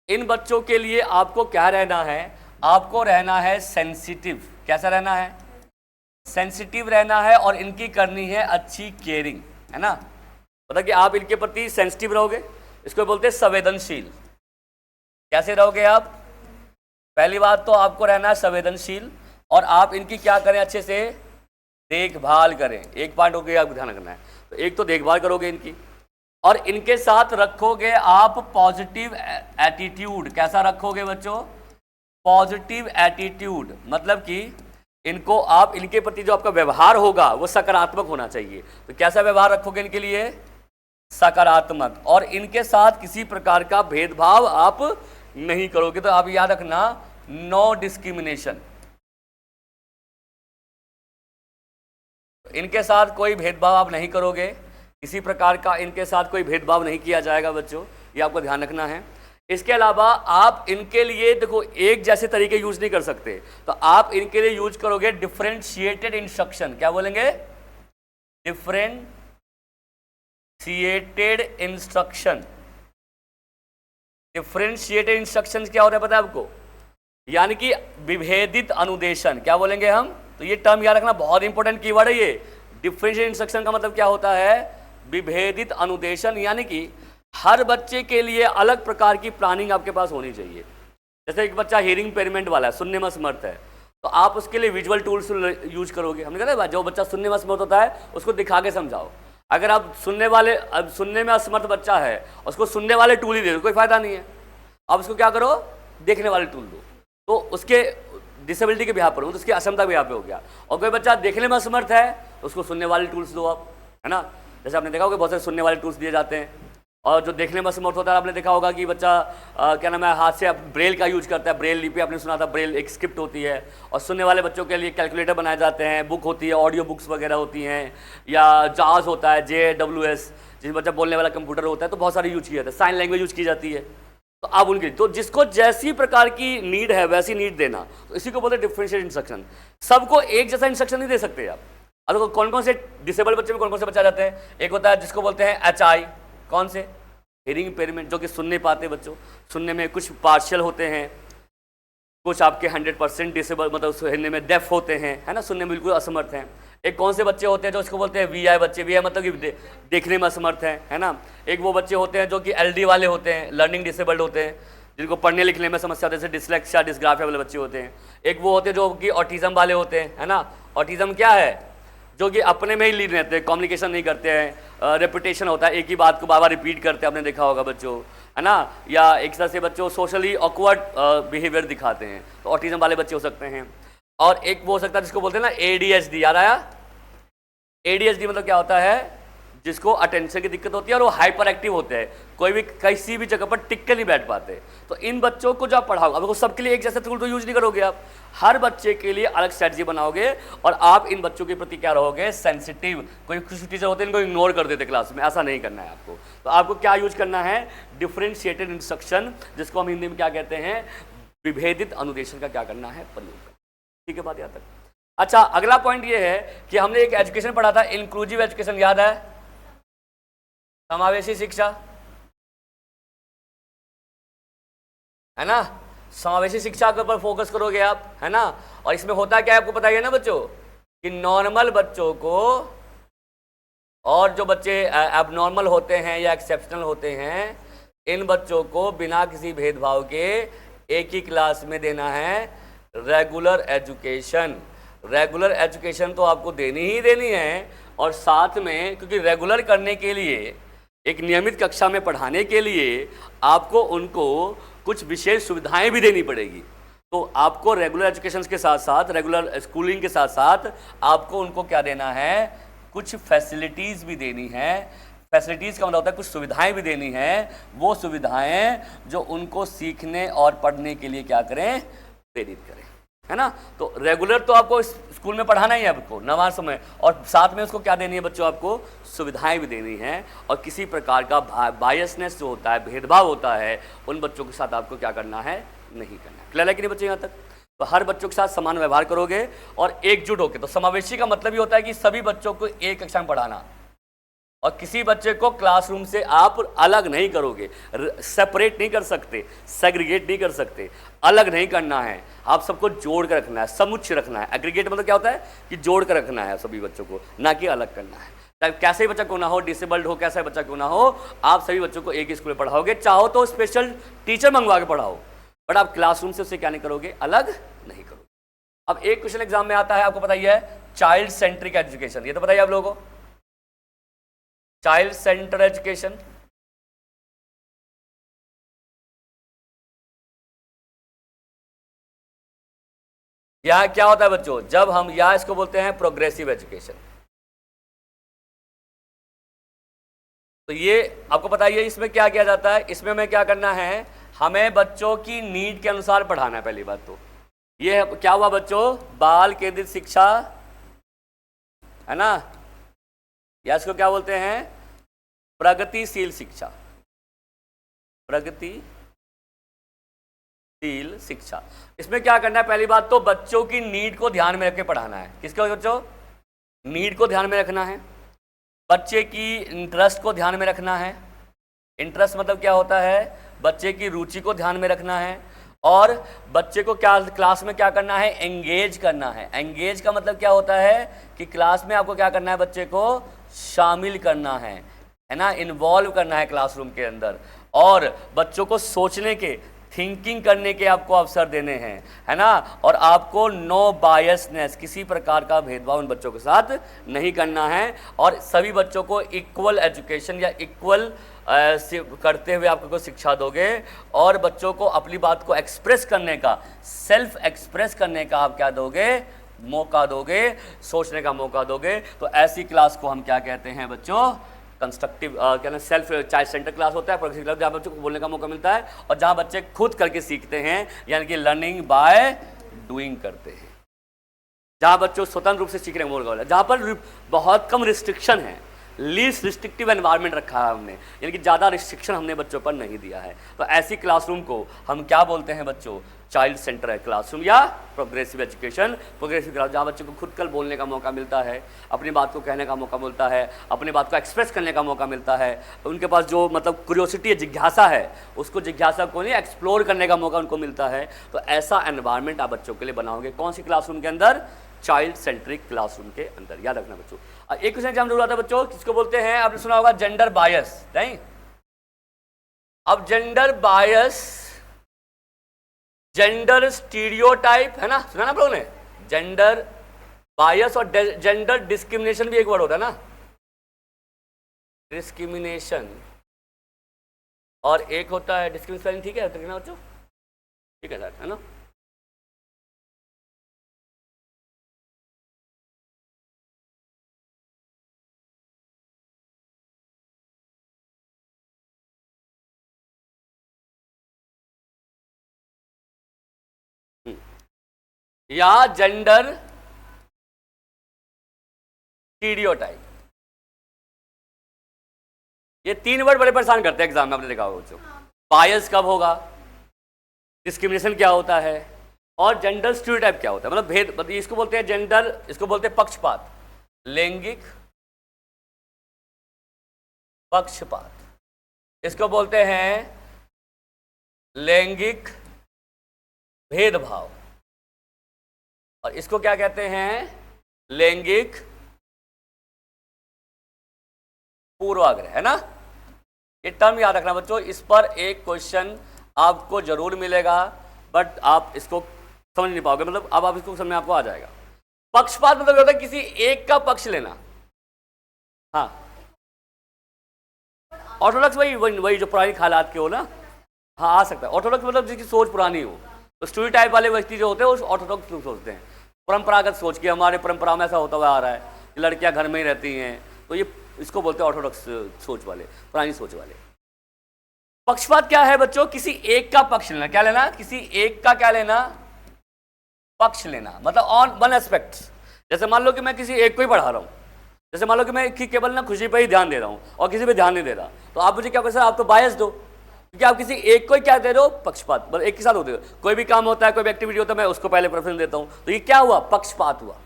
इन बच्चों के लिए आपको क्या रहना है, आपको रहना है सेंसिटिव। कैसा रहना है, सेंसिटिव रहना है और इनकी करनी है अच्छी केयरिंग, है ना। मतलब कि आप इनके प्रति सेंसिटिव रहोगे, इसको बोलते हैं संवेदनशील। कैसे रहोगे आप, पहली बात तो आपको रहना है संवेदनशील और आप इनकी क्या करें, अच्छे से देखभाल करें। एक पॉइंट हो गया, आपको ध्यान रखना है। तो एक तो देखभाल करोगे इनकी, और इनके साथ रखोगे आप पॉजिटिव एटीट्यूड। कैसा रखोगे बच्चों, पॉजिटिव एटीट्यूड। मतलब कि इनको आप, इनके प्रति जो आपका व्यवहार होगा वो सकारात्मक होना चाहिए। तो कैसा व्यवहार रखोगे इनके लिए, सकारात्मक। और इनके साथ किसी प्रकार का भेदभाव आप नहीं करोगे। तो आप याद रखना, नो डिस्क्रिमिनेशन। इनके साथ कोई भेदभाव आप नहीं करोगे, किसी प्रकार का इनके साथ कोई भेदभाव नहीं किया जाएगा बच्चों, ये आपको ध्यान रखना है। इसके अलावा आप इनके लिए देखो एक जैसे तरीके यूज नहीं कर सकते, तो आप इनके लिए यूज करोगे डिफरेंशिएटेड इंस्ट्रक्शन। क्या बोलेंगे, डिफरेंशिएटेड इंस्ट्रक्शन। डिफरेंशिएटेड इंस्ट्रक्शन क्या होता है पता है आपको, यानी कि विभेदित अनुदेशन। क्या बोलेंगे हम, तो ये टर्म याद रखना, बहुत इंपॉर्टेंट कीवर्ड है ये। डिफरेंशिएटेड इंस्ट्रक्शन का मतलब क्या होता है, विभेदित अनुदेशन। यानी कि हर बच्चे के लिए अलग प्रकार की प्लानिंग आपके पास होनी चाहिए। जैसे एक बच्चा हियरिंग इम्पेयरमेंट वाला है, सुनने में असमर्थ है, तो आप उसके लिए विजुअल टूल्स यूज करोगे। हमने कहा था जो बच्चा सुनने में असमर्थ होता है उसको दिखा के समझाओ। अगर आप सुनने में असमर्थ बच्चा है, उसको सुनने वाले टूल ही दे दो, कोई फायदा नहीं है। आप उसको क्या करो, देखने वाले टूल दो, तो उसके डिसेबिलिटी के बिहार पर हो, तो उसकी अक्षमता के बिहार पे हो गया। और कोई बच्चा देखने में असमर्थ है तो उसको सुनने वाले टूल्स दो आप, है ना। जैसे आपने देखा होगा बहुत सारे सुनने वाले टूल्स दिए जाते हैं। और जो देखने में असमर्थ होता है, आपने देखा होगा कि बच्चा क्या नाम है, हाथ से ब्रेल का यूज करता है। ब्रेल लिपि आपने सुना था, ब्रेल एक स्क्रिप्ट होती है। और सुनने वाले बच्चों के लिए कैलकुलेटर बनाए जाते हैं, बुक होती है, ऑडियो बुक्स वगैरह होती हैं, या जाज होता है, JWS, जिस बच्चा बोलने वाला कंप्यूटर होता है, तो बहुत सारी यूज किया जाता है। साइन लैंग्वेज यूज की जाती है। तो आप उनके, तो जिसको जैसी प्रकार की नीड है वैसी नीड देना, तो इसी को बोलते हैं डिफरेंशिएटेड इंस्ट्रक्शन। सबको एक जैसा इंस्ट्रक्शन नहीं दे सकते आप। अब कौन कौन से डिसेबल बच्चे में कौन कौन से बच्चे आ जाते हैं, एक होता है जिसको बोलते हैं HI, कौन से? हियरिंग इम्पेयरमेंट, जो कि सुन नहीं पाते बच्चों, सुनने में कुछ पार्शियल होते हैं, कुछ आपके 100% डिसेबल मतलब सुनने में डेफ होते हैं, है ना, सुनने में बिल्कुल असमर्थ हैं। एक कौन से बच्चे होते हैं जो इसको बोलते हैं VI बच्चे, VI मतलब कि देखने में असमर्थ है ना। एक वो बच्चे होते हैं जो कि LD वाले होते हैं, लर्निंग डिसेबल्ड होते हैं, जिनको पढ़ने लिखने में समस्या होती है, जैसे डिसलेक्सिया डिसग्राफिया वाले बच्चे होते हैं। एक वो होते हैं जो कि ऑटिज्म वाले होते हैं, है ना। ऑटिज्म क्या है? जो कि अपने में ही लीन रहते हैं, कम्युनिकेशन नहीं करते हैं, रेपुटेशन होता है, एक ही बात को बार बार रिपीट करते हैं, आपने देखा होगा बच्चों, है ना। या एक तरह से बच्चों सोशली ऑकवर्ड बिहेवियर दिखाते हैं, तो ऑटिज्म वाले बच्चे हो सकते हैं। और एक वो हो सकता है जिसको बोलते हैं ना ADHD, याद आया? ADHD मतलब क्या होता है? जिसको अटेंशन की दिक्कत होती है और वो हाइपर एक्टिव होते हैं, कोई भी किसी भी जगह पर टिक के नहीं बैठ पाते। तो इन बच्चों को जब पढ़ाओगे, अब वो सबके लिए एक जैसा टूल तो यूज नहीं करोगे आप, हर बच्चे के लिए अलग स्ट्रेटजी बनाओगे और आप इन बच्चों के प्रति क्या रहोगे? सेंसिटिव। कोई कुछ टीचर होते हैं इनको इग्नोर कर देते क्लास में, ऐसा नहीं करना है आपको। तो आपको क्या यूज करना है? डिफरेंशिएटेड इंस्ट्रक्शन, जिसको हम हिंदी में क्या कहते हैं? विभेदित अनुदेशन का क्या करना है? प्रयोग करना। ठीक है बात यहाँ तक? अच्छा, अगला पॉइंट ये है कि हमने एक एजुकेशन पढ़ा था, इंक्लूसिव एजुकेशन, याद है? समावेशी शिक्षा, है ना। समावेशी शिक्षा के ऊपर फोकस करोगे आप, है ना। और इसमें होता क्या है आपको पता ही है ना बच्चों, कि नॉर्मल बच्चों को और जो बच्चे एबनॉर्मल होते हैं या एक्सेप्शनल होते हैं, इन बच्चों को बिना किसी भेदभाव के एक ही क्लास में देना है रेगुलर एजुकेशन। रेगुलर एजुकेशन तो आपको देनी ही देनी है, और साथ में क्योंकि रेगुलर करने के लिए, एक नियमित कक्षा में पढ़ाने के लिए आपको उनको कुछ विशेष सुविधाएं भी देनी पड़ेगी। तो आपको रेगुलर एजुकेशन के साथ साथ, रेगुलर स्कूलिंग के साथ साथ आपको उनको क्या देना है? कुछ फैसिलिटीज़ भी देनी है। फैसिलिटीज़ का मतलब होता है कुछ सुविधाएं भी देनी है, वो सुविधाएं जो उनको सीखने और पढ़ने के लिए क्या करें? प्रेरित करें, है ना। तो रेगुलर तो आपको स्कूल में पढ़ाना ही है आपको नवा समय, और साथ में उसको क्या देनी है बच्चों? आपको सुविधाएं भी देनी है, और किसी प्रकार का बायसनेस जो होता है, भेदभाव होता है, उन बच्चों के साथ आपको क्या करना है? नहीं करना है। क्लियर है कि नहीं बच्चों यहाँ तक? तो हर बच्चों के साथ समान व्यवहार करोगे और एकजुट होकर। तो समावेशी का मतलब ये होता है कि सभी बच्चों को एक कक्षा में पढ़ाना, और किसी बच्चे को क्लासरूम से आप अलग नहीं करोगे, सेपरेट नहीं कर सकते, सेग्रीगेट नहीं कर सकते, अलग नहीं करना है, आप सबको जोड़ कर रखना है, समुच्चय रखना है। एग्रीगेट मतलब क्या होता है? कि जोड़ कर रखना है सभी बच्चों को, ना कि अलग करना है। चाहे कैसे ही बच्चा क्यों ना हो, डिसेबल्ड हो, कैसा बच्चा क्यों ना हो, आप सभी बच्चों को एक ही स्कूल में पढ़ाओगे। चाहो तो स्पेशल टीचर मंगवा के पढ़ाओ, बट आप क्लासरूम से उससे क्या नहीं करोगे? अलग नहीं करोगे। अब एक क्वेश्चन एग्जाम में आता है, आपको पता ही है, चाइल्ड सेंट्रिक एजुकेशन, ये तो बताइए आप लोगों को, चाइल्ड सेंटर एजुकेशन। यह क्या होता है बच्चों? जब हम या इसको बोलते हैं प्रोग्रेसिव एजुकेशन। तो ये आपको पता ही है, इसमें क्या किया जाता है? इसमें हमें क्या करना है? हमें बच्चों की नीड के अनुसार पढ़ाना है। पहली बात तो ये क्या हुआ बच्चों? बाल केंद्रित शिक्षा, है ना, या इसको क्या बोलते हैं? प्रगतिशील शिक्षा। प्रगतिशील शिक्षा, इसमें क्या करना है? पहली बात तो बच्चों की नीड को ध्यान में रख के पढ़ाना है। किसको बच्चों? नीड को ध्यान में रखना है, बच्चे की इंटरेस्ट को ध्यान में रखना है। इंटरेस्ट मतलब क्या होता है? बच्चे की रुचि को ध्यान में रखना है, और बच्चे को क्या क्लास में क्या करना है? एंगेज करना है। एंगेज का मतलब क्या होता है? कि क्लास में आपको क्या करना है? बच्चे को शामिल करना है ना, इन्वॉल्व करना है क्लासरूम के अंदर, और बच्चों को सोचने के, थिंकिंग करने के आपको अवसर देने हैं, है ना। और आपको नो बायसनेस, किसी प्रकार का भेदभाव उन बच्चों के साथ नहीं करना है, और सभी बच्चों को इक्वल एजुकेशन या इक्वल करते हुए आपको शिक्षा दोगे, और बच्चों को अपनी बात को एक्सप्रेस करने का, सेल्फ एक्सप्रेस करने का आप क्या दोगे? मौका दोगे, सोचने का मौका दोगे। तो ऐसी क्लास को हम क्या कहते हैं बच्चों? कंस्ट्रक्टिव क्या ना, सेल्फ चाइल्ड सेंटर क्लास होता है, प्रोग्रेसिव क्लास, जहाँ बच्चों को बोलने का मौका मिलता है, और जहाँ बच्चे खुद करके सीखते हैं, यानी कि लर्निंग बाय डूइंग करते हैं, जहाँ बच्चों स्वतंत्र रूप से सीख रहे हैं, जहाँ पर बहुत कम रिस्ट्रिक्शन है, लीस्ट रिस्ट्रिक्टिव एनवायरनमेंट रखा है हमने, यानी कि ज़्यादा रिस्ट्रिक्शन हमने बच्चों पर नहीं दिया है। तो ऐसी क्लासरूम को हम क्या बोलते हैं बच्चों? चाइल्ड सेंटर है क्लासरूम या प्रोग्रेसिव एजुकेशन, प्रोग्रेसिव क्लास, जहाँ बच्चों को खुद कल बोलने का मौका मिलता है, अपनी बात को कहने का मौका मिलता है, अपनी बात को एक्सप्रेस करने का मौका मिलता है, उनके पास जो मतलब क्यूरियोसिटी है, जिज्ञासा है, उसको जिज्ञासा को नहीं एक्सप्लोर करने का मौका उनको मिलता है। तो ऐसा एनवायरनमेंट आप बच्चों के लिए बनाओगे कौन सी क्लासरूम के अंदर? चाइल्ड सेंट्रिक क्लासरूम के अंदर। याद रखना बच्चों। एक क्वेश्चन एग्जाम जरूर आता है बच्चों, किसको बोलते हैं? आपने सुना होगा जेंडर बायस, नहीं? अब जेंडर बायस, जेंडर स्टीरियोटाइप है ना, सुना ना आप लोगों ने? जेंडर बायस और जेंडर डिस्क्रिमिनेशन भी एक वर्ड होता है ना, डिस्क्रिमिनेशन, और एक होता है डिस्क्रिमिनेशन। ठीक है ना बच्चों? ठीक है सर, है ना? या जेंडर स्टीरियोटाइप, ये तीन वर्ड बड़े परेशान करते हैं एग्जाम में, आपने देखा होगा बच्चों। बायस कब होगा, डिस्क्रिमिनेशन क्या होता है, और जेंडर स्टीरियोटाइप क्या होता है, मतलब भेद, मतलब इसको बोलते हैं जेंडर, इसको बोलते हैं पक्षपात, लैंगिक पक्षपात, इसको बोलते हैं लैंगिक भेदभाव, और इसको क्या कहते हैं? लैंगिक पूर्वाग्रह, है ना? ये टर्म याद रखना बच्चों। इस पर एक क्वेश्चन आपको जरूर मिलेगा, बट आप इसको समझ नहीं पाओगे, मतलब अब आप इसको समझ में आपको आ जाएगा। पक्षपात मतलब होता है किसी एक का पक्ष लेना। हाँ, ऑर्थोडॉक्स वही जो पुरानी हालात के हो ना, हाँ आ सकता है। ऑर्थोडॉक्स मतलब जिसकी सोच पुरानी हो, तो स्टीरियोटाइप वाले व्यक्ति जो होते हैं वो ऑर्थोडॉक्स सोचते हैं, परंपरागत सोच की। हमारे परंपरा में ऐसा होता हुआ आ रहा है कि लड़कियां घर में ही रहती हैं, तो ये इसको बोलते हैं ऑर्थोडॉक्स सोच वाले, पुरानी सोच वाले। पक्षपात क्या है बच्चों? किसी एक का पक्ष लेना। क्या लेना? किसी एक का क्या लेना? पक्ष लेना, मतलब ऑन वन एस्पेक्ट। जैसे मान लो कि मैं किसी एक को ही पढ़ा रहा हूँ, जैसे मान लो कि मैं केवल ना खुशी पर ही ध्यान दे रहा हूँ और किसी पे ध्यान नहीं दे रहा, तो आप मुझे क्या कर सकते? आप तो बायस दो, क्योंकि आप किसी एक को ही क्या दे रहे हो? पक्षपात। मतलब एक के साथ होते हो, कोई भी काम होता है, कोई भी एक्टिविटी होता है, मैं उसको पहले प्रेफरेंस देता हूं, तो ये क्या हुआ? पक्षपात हुआ।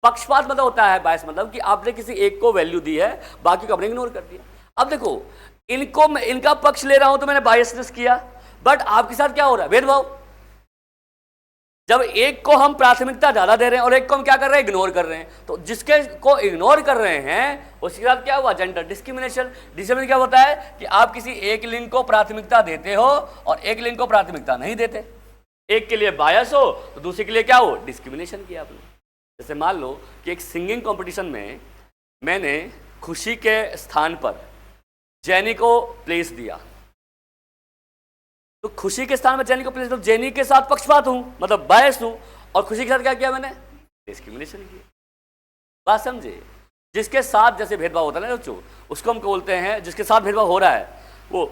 पक्षपात मतलब होता है बायस, मतलब कि आपने किसी एक को वैल्यू दी है, बाकी को आपने इग्नोर कर दिया। अब देखो, इनको मैं इनका पक्ष ले रहा हूं तो मैंने बायसनेस किया, बट आपके साथ क्या हो रहा है? भेदभाव। जब एक को हम प्राथमिकता ज्यादा दे रहे हैं और एक को हम क्या कर रहे हैं? इग्नोर कर रहे हैं, तो जिसके को इग्नोर कर रहे हैं उसके साथ क्या हुआ? Gender discrimination. डिस्क्रिमिनेशन क्या होता है कि आप किसी एक लिंग को प्राथमिकता देते हो और एक लिंग को प्राथमिकता नहीं देते। एक के लिए बायस हो तो दूसरे के लिए क्या हो? डिस्क्रिमिनेशन किया आपने। जैसे मान लो कि एक सिंगिंग कॉम्पिटिशन में मैंने खुशी के स्थान पर जैनी को प्लेस दिया, तो खुशी के स्थान में जैनी को प्लेस, तो जैनी के साथ पक्षपात हूं, मतलब बायस हूं, और खुशी के साथ क्या किया मैंने? डिस्क्रिमिनेशन किया। बात समझे? जिसके साथ जैसे भेदभाव होता है ना बच्चों, उसको हम बोलते हैं, जिसके साथ भेदभाव हो रहा है वो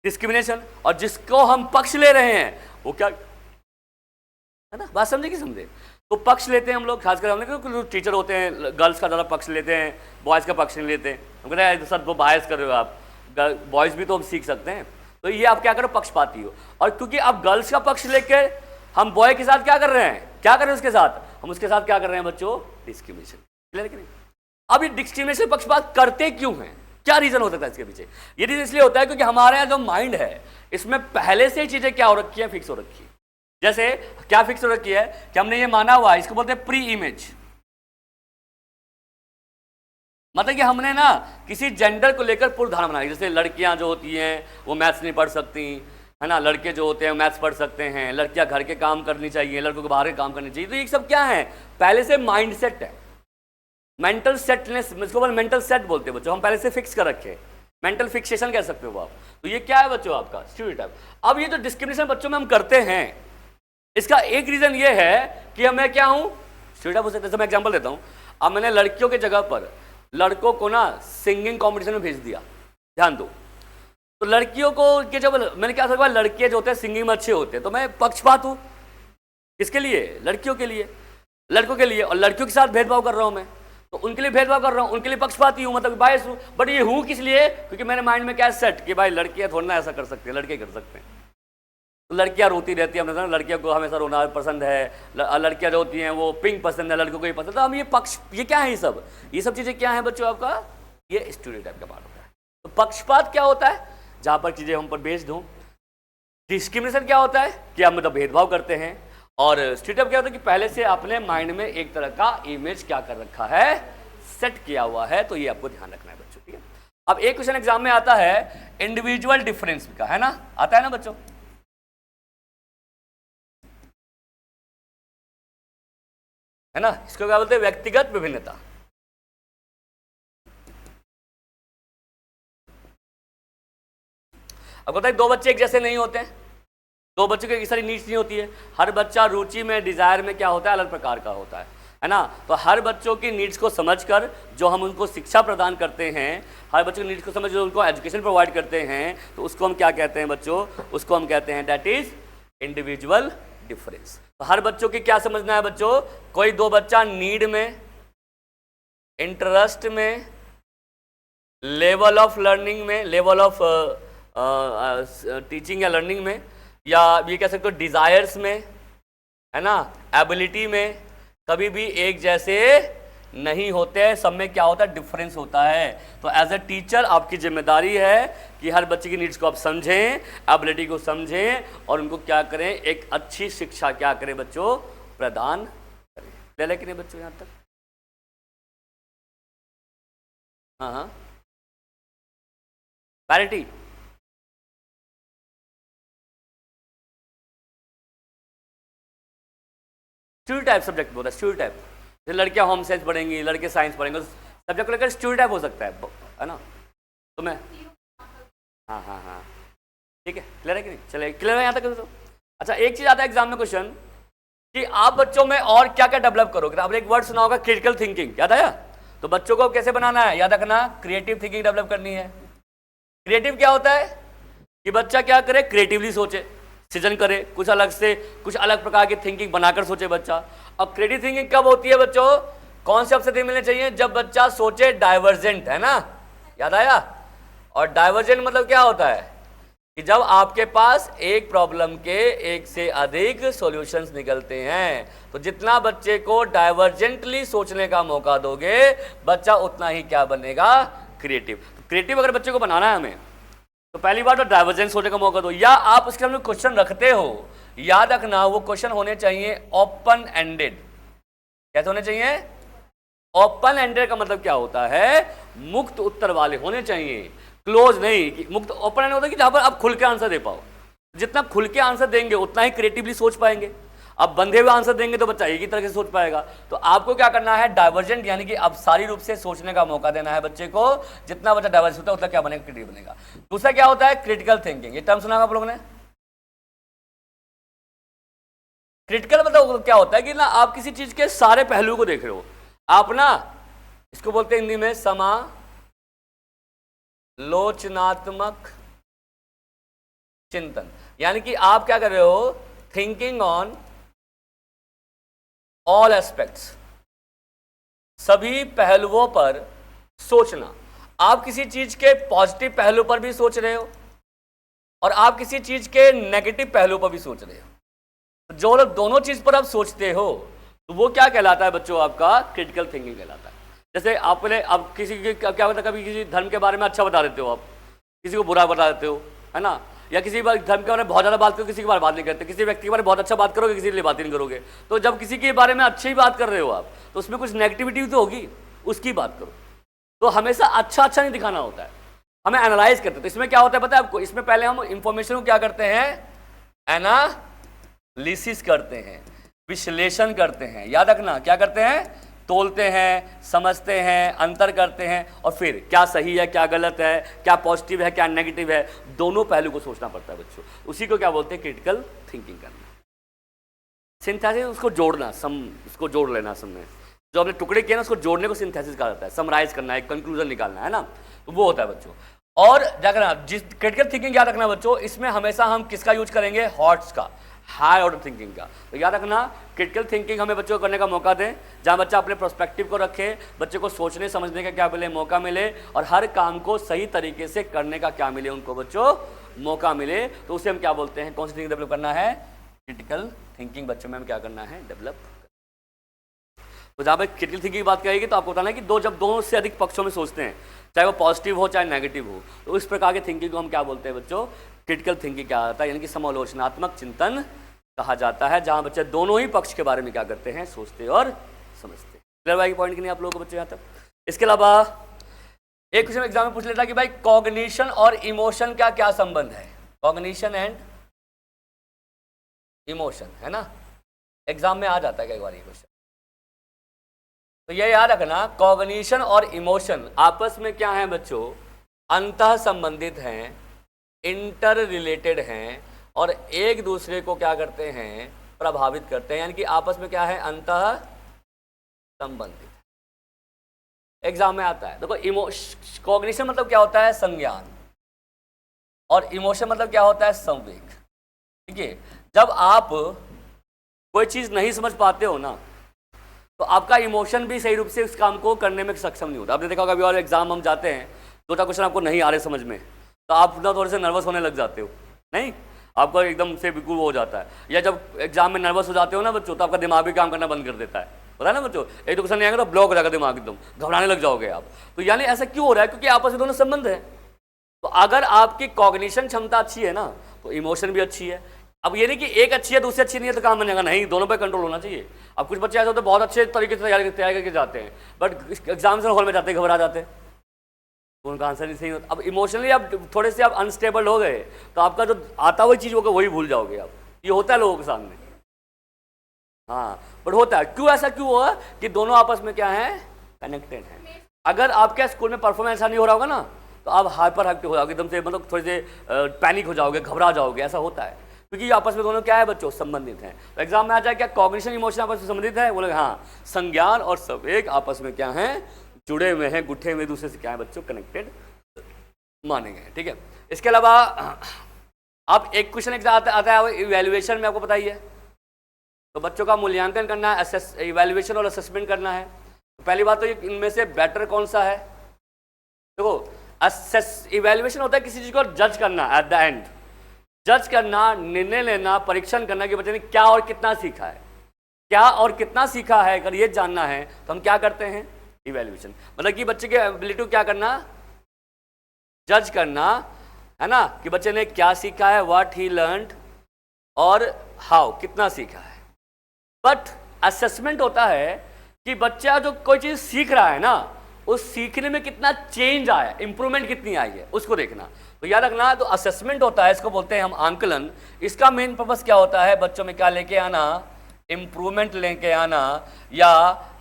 डिस्क्रिमिनेशन, और जिसको हम पक्ष ले रहे हैं वो क्या है ना? बात समझे कि समझे? तो पक्ष लेते हैं हम लोग, खासकर हम लोग टीचर होते हैं, गर्ल्स का ज़्यादा पक्ष लेते हैं, बॉयज़ का पक्ष नहीं लेते। हम कहते हैं सर वो बायस कर रहे हो आप, बॉयज़ भी तो हम सीख सकते हैं। तो ये आप क्या करो? पक्षपाती हो। और क्योंकि आप गर्ल्स का पक्ष लेके हम बॉय के साथ क्या कर रहे हैं? क्या कर रहे हैं उसके साथ? हम उसके साथ क्या कर रहे हैं बच्चों? डिस्क्रिमिनेशन। क्लियर है कि नहीं? अब ये डिस्क्रिमिनेशन पक्षपात करते क्यों हैं? क्या रीजन हो सकता है इसके पीछे? ये रीजन इसलिए होता है क्योंकि हमारे यहाँ जो माइंड है इसमें पहले से ही चीजें क्या हो रखी है? फिक्स हो रखी है। जैसे क्या फिक्स हो रखी है कि हमने ये माना हुआ है, इसको बोलते हैं प्री इमेज। मतलब कि हमने ना किसी जेंडर को लेकर पूर्व धारणा बनाई। जैसे लड़कियां जो होती हैं वो मैथ्स नहीं पढ़ सकती, है ना, लड़के जो होते हैं मैथ्स पढ़ सकते हैं, लड़कियां घर के काम करनी चाहिए, लड़कों को बाहर के काम करनी चाहिए। तो ये सब क्या है? पहले से माइंड सेट है, मेंटल सेटनेस, इसको मेंटल सेट बोलते हैं बच्चों। हम पहले से फिक्स कर रखे, मेंटल फिक्सेशन कह सकते हो आप। तो ये क्या है बच्चों? आपका स्टीरियोटाइप। अब ये जो डिस्क्रिमिनेशन बच्चों में हम करते हैं, इसका एक रीजन ये है कि मैं क्या हूं? स्टीरियोटाइप हो सकता है। मैं एग्जांपल देता हूं। अब मैंने लड़कियों की जगह पर लड़कों को ना सिंगिंग कंपटीशन में भेज दिया, ध्यान दो। तो लड़कियों को के जब मैंने क्या सोचा, लड़के जो होते हैं सिंगिंग में अच्छे होते हैं, तो मैं पक्षपात हूं। किसके लिए? लड़कियों के लिए, लड़कों के लिए, और लड़कियों के साथ भेदभाव कर रहा हूं मैं। तो उनके लिए भेदभाव कर रहा हूँ, उनके लिए पक्षपाती हूँ, मतलब बायस हूँ। बट ये हूँ किस लिए? क्योंकि मेरे माइंड में क्या सेट कि भाई लड़कियाँ थोड़ा ना ऐसा कर सकते हैं, लड़के कर सकते हैं। तो लड़कियाँ रोती रहती है, हमने सुना लड़कियों को हमेशा रोना पसंद है, लड़कियाँ जो होती हैं वो पिंक पसंद है, लड़कों को ये पसंद है। हम ये क्या है? ये सब चीज़ें क्या है बच्चों? आपका ये स्टीरियोटाइप का पार्ट होता है। तो पक्षपात क्या होता है? जहाँ पर चीज़ें हम पर बेस्ड हों। डिस्क्रिमिनेशन क्या होता है? कि हम मतलब भेदभाव करते हैं। और स्टीरियोटाइप क्या होता है कि पहले से अपने माइंड में एक तरह का इमेज क्या कर रखा है, सेट किया हुआ है। तो ये आपको ध्यान रखना है बच्चों, ठीक है। अब एक क्वेश्चन एग्जाम में आता है इंडिविजुअल डिफरेंस का, है ना, आता है ना बच्चों? है ना, इसको क्या बोलते हैं? व्यक्तिगत विभिन्नता। अब बताइए, दो बच्चे एक जैसे नहीं होते हैं, दो बच्चों की सारी नीड्स नहीं होती है। हर बच्चा रुचि में, डिजायर में क्या होता है, अलग प्रकार का होता है ना। तो हर बच्चों की नीड्स को समझकर जो हम उनको शिक्षा प्रदान करते हैं, हर बच्चों की नीड्स को समझ जो उनको एजुकेशन प्रोवाइड करते हैं, तो उसको हम क्या कहते हैं बच्चों? उसको हम कहते हैं दैट इज इंडिविजुअल डिफरेंस। तो हर बच्चों की क्या समझना है बच्चों? कोई दो बच्चा नीड में, इंटरेस्ट में, लेवल ऑफ लर्निंग में, लेवल ऑफ टीचिंग या लर्निंग में, या ये कह सकते हो डिजायर्स में, है ना, एबिलिटी में, कभी भी एक जैसे नहीं होते हैं। सब में क्या होता है? डिफरेंस होता है। तो एज ए टीचर आपकी जिम्मेदारी है कि हर बच्चे की नीड्स को आप समझें, एबिलिटी को समझें और उनको क्या करें, एक अच्छी शिक्षा क्या करें बच्चों? प्रदान करें। ले लेकिन नहीं बच्चों यहाँ तक? हाँ हाँ, पैरिटी। स्टीरियोटाइप सब्जेक्ट होता है, स्टीरियोटाइप। जैसे लड़कियां होम साइंस पढ़ेंगी, लड़के साइंस पढ़ेंगे, सब्जेक्ट को लेकर स्टीरियोटाइप हो सकता है ना। तो मैं हाँ हाँ हाँ, ठीक है, क्लियर है कि नहीं? चलिए, क्लियर है यहाँ तक तो? अच्छा, एक चीज आता है एग्जाम में क्वेश्चन कि आप बच्चों में और क्या क्या डेवलप करोगे। आपने एक वर्ड सुना होगा, क्रिटिकल थिंकिंग, याद आया? तो बच्चों को कैसे बनाना है, याद रखना, क्रिएटिव थिंकिंग डेवलप करनी है। क्रिएटिव क्या होता है? कि बच्चा क्या करे, क्रिएटिवली सोचे, सृजन करे, कुछ अलग से, कुछ अलग प्रकार की थिंकिंग बनाकर सोचे बच्चा। अब क्रिएटिव थिंकिंग कब होती है बच्चों? कौन से अवसर मिलने चाहिए? जब बच्चा सोचे डाइवर्जेंट, है ना, याद आया? और डाइवर्जेंट मतलब क्या होता है? कि जब आपके पास एक प्रॉब्लम के एक से अधिक सॉल्यूशंस निकलते हैं, तो जितना बच्चे को डाइवर्जेंटली सोचने का मौका दोगे, बच्चा उतना ही क्या बनेगा? क्रिएटिव। क्रिएटिव अगर बच्चे को बनाना है हमें, तो पहली बार तो डाइवर्जेंट सोचने का मौका दो, या आप उसके सामने क्वेश्चन रखते हो, याद रखना वो क्वेश्चन होने चाहिए ओपन एंडेड। कैसे होने चाहिए? ओपन एंडेड का मतलब क्या होता है? मुक्त उत्तर वाले होने चाहिए, क्लोज नहीं। कि मुक्त ओपन एंडेड होता है कि जहां पर आप खुल के आंसर दे पाओ। जितना खुल के आंसर देंगे उतना ही क्रिएटिवली सोच पाएंगे। अब बंधे हुए आंसर देंगे तो बच्चा एक ही तरह से सोच पाएगा। तो आपको क्या करना है? डाइवर्जेंट, यानी कि अब सारी रूप से सोचने का मौका देना है बच्चे को। जितना बच्चा डाइवर्जेंट होता है उतना क्या बनेगा? क्रिएटिव बनेगा। दूसरा क्या होता है? Critical thinking. ये टर्म सुना आप लोगों ने? क्रिटिकल मतलब क्या होता है कि ना आप किसी चीज के सारे पहलुओं को देख रहे हो। आप ना, इसको बोलते हैं हिंदी में समालोचनात्मक चिंतन, यानी कि आप क्या कर रहे हो? थिंकिंग ऑन ऑल एस्पेक्ट्स, सभी पहलुओं पर सोचना। आप किसी चीज के पॉजिटिव पहलू पर भी सोच रहे हो और आप किसी चीज के नेगेटिव पहलू पर भी सोच रहे हो। जो लोग दोनों चीज पर आप सोचते हो तो वो क्या कहलाता है बच्चों? आपका क्रिटिकल थिंकिंग कहलाता है। जैसे आपने अब किसी की क्या होता है, कभी किसी धर्म के बारे में अच्छा बता देते हो, आप किसी को बुरा बता देते हो, है ना, या किसी धर्म के बारे में बहुत ज़्यादा बात करो, किसी के बारे में बात नहीं करते, किसी व्यक्ति के बारे में बहुत अच्छा बात करोगे, किसी के लिए बात नहीं करोगे। तो जब किसी के बारे में अच्छी बात कर रहे हो आप, तो उसमें कुछ नेगेटिविटी तो होगी, उसकी बात करो। तो हमेशा अच्छा अच्छा नहीं दिखाना होता है, हमें एनालाइज करते हैं। तो इसमें क्या होता है पता है आपको? इसमें पहले हम इंफॉर्मेशन को क्या करते हैं? एनालिसिस करते हैं, विश्लेषण करते हैं। याद रखना, क्या करते हैं? तोलते हैं, समझते हैं, अंतर करते हैं, और फिर क्या सही है, क्या गलत है, क्या पॉजिटिव है, क्या नेगेटिव है, दोनों पहलू को सोचना पड़ता है बच्चों। उसी को क्या बोलते हैं? क्रिटिकल थिंकिंग करना। सिंथेसिस, उसको जोड़ना, उसको जोड़ लेना। समय जो आपने टुकड़े किए ना, उसको जोड़ने को सिंथेसिस कहा जाता है। समराइज करना, एक कंक्लूजन निकालना, है ना, तो वो होता है बच्चों। और क्या करना, जिस क्रिटिकल थिंकिंग याद रखना बच्चों, इसमें हमेशा हम किसका यूज करेंगे? हॉट्स का। हाई ऑर्डर थिंकिंग का। तो याद रखना क्रिटिकल थिंकिंग हमें बच्चों को करने का मौका दें, जहाँ बच्चा अपने पर्सपेक्टिव को रखे, बच्चे को सोचने समझने का क्या मिले, मौका मिले, और हर काम को सही तरीके से करने का क्या मिले, उनको बच्चों मौका मिले। तो उसे हम क्या बोलते हैं, कौन सी थिंकिंग डेवलप करना है, क्रिटिकल थिंकिंग बच्चों में हम क्या करना है, डेवलप। तो जहाँ पर क्रिटिकल थिंकिंग की बात करेगी तो आपको बताना है कि जब दो से अधिक पक्षों में सोचते हैं, चाहे वो पॉजिटिव हो चाहे नेगेटिव हो, तो इस प्रकार की थिंकिंग को हम क्या बोलते हैं बच्चों, क्रिटिकल थिंकिंग क्या आता है, यानी कि समालोचनात्मक चिंतन कहा जाता है, जहां बच्चे दोनों ही पक्ष के बारे में क्या करते हैं, सोचते और समझते। क्लियर भाई पॉइंट की नहीं आप लोगों को बच्चे यहाँ तक। इसके अलावा एक क्वेश्चन एग्जाम में पूछ लेता कि भाई कॉग्निशन और इमोशन का क्या संबंध है, कॉग्निशन एंड इमोशन, है ना, एग्जाम में आ जाता है कई बार ये क्वेश्चन। तो ये याद रखना कॉग्निशन और इमोशन आपस में क्या है बच्चों, अंतः संबंधित हैं, इंटर रिलेटेड हैं, और एक दूसरे को क्या करते हैं, प्रभावित करते हैं, यानी कि आपस में क्या है, अंतः संबंधित। एग्जाम में आता है देखो, कॉग्निशन मतलब क्या होता है, संज्ञान, और इमोशन मतलब क्या होता है, संवेग। ठीक है, जब आप कोई चीज नहीं समझ पाते हो ना, तो आपका इमोशन भी सही रूप से उस काम को करने में सक्षम नहीं होता। आपने देखा होगा, अभी और एग्जाम हम जाते हैं, दो चार क्वेश्चन आपको नहीं आ रहे समझ में, तो आप ना थोड़े से नर्वस होने लग जाते हो, नहीं, आपका एकदम से बिल्कुल वो हो जाता है। या जब एग्जाम में नर्वस हो जाते हो ना बच्चों, तो आपका दिमाग भी काम करना बंद कर देता है, पता है ना बच्चों, एक दो क्वेश्चन नहीं आएगा तो ब्लॉक हो जाएगा दिमाग, एकदम घबराने लग जाओगे आप। तो यानी ऐसा क्यों हो रहा है, क्योंकि आपस में दोनों संबंध है। तो अगर आपकी कॉग्निशन क्षमता अच्छी है ना, तो इमोशन भी अच्छी है। अब ये नहीं कि एक अच्छी है दूसरी अच्छी नहीं है तो काम बनेगा, नहीं, दोनों पे कंट्रोल होना चाहिए। अब कुछ बच्चे ऐसे होते हैं बहुत अच्छे तरीके से तैयारी करके जाते हैं, बट एग्जामिनेशन हॉल में जाते हैं घबरा जाते हैं, तो उनका आंसर नहीं सही होता। अब इमोशनली आप थोड़े से आप अनस्टेबल हो गए, तो आपका जो आता हुई चीज़ होगा वही भूल जाओगे आप। ये होता है लोगों के सामने, हाँ, बट होता है। क्यों, ऐसा क्यों हुआ कि दोनों आपस में क्या है, कनेक्टेड है। अगर आपके स्कूल में परफॉर्मेंस ऐसा नहीं हो रहा होगा ना, तो आप हाइपर एक्टिव हो जाओगे, एकदम से मतलब थोड़े से पैनिक हो जाओगे, घबरा जाओगे, ऐसा होता है, क्योंकि आपस में दोनों क्या है बच्चों, संबंधित हैं। तो एग्जाम में आ जाए क्या कॉग्निशन इमोशन आपस में संबंधित है, बोले हाँ, संज्ञान और संवेग आपस में क्या है, जुड़े हुए हैं, गुट्ठे हुए दूसरे से क्या है बच्चों, कनेक्टेड मानेंगे। ठीक है, इसके अलावा आप एक क्वेश्चन आता है इवैल्यूएशन में, आपको पता ही है, तो बच्चों का मूल्यांकन करना है, इवैल्यूएशन और असेसमेंट करना है। तो पहली बात तो ये इनमें से बेटर कौन सा है, देखो इवैल्यूएशन होता है किसी चीज को जज करना, एट द एंड जज करना, निर्णय लेना, परीक्षण करना कि बच्चे ने क्या और कितना सीखा है, क्या और कितना सीखा है, अगर ये जानना है तो हम क्या करते हैं, इवैल्यूएशन। मतलब कि बच्चे के एबिलिटी को क्या करना, जज करना, है ना, कि बच्चे ने क्या सीखा है, व्हाट ही लर्नड, और हाउ, कितना सीखा है। बट असेसमेंट होता है कि बच्चा जो कोई चीज सीख रहा है ना, उस सीखने में कितना चेंज आया, इंप्रूवमेंट कितनी आई है, उसको देखना। तो याद रखना, तो असेसमेंट होता है, इसको बोलते हैं हम आंकलन। इसका मेन पर्पस क्या होता है, बच्चों में क्या लेके आना, इंप्रूवमेंट लेके आना, या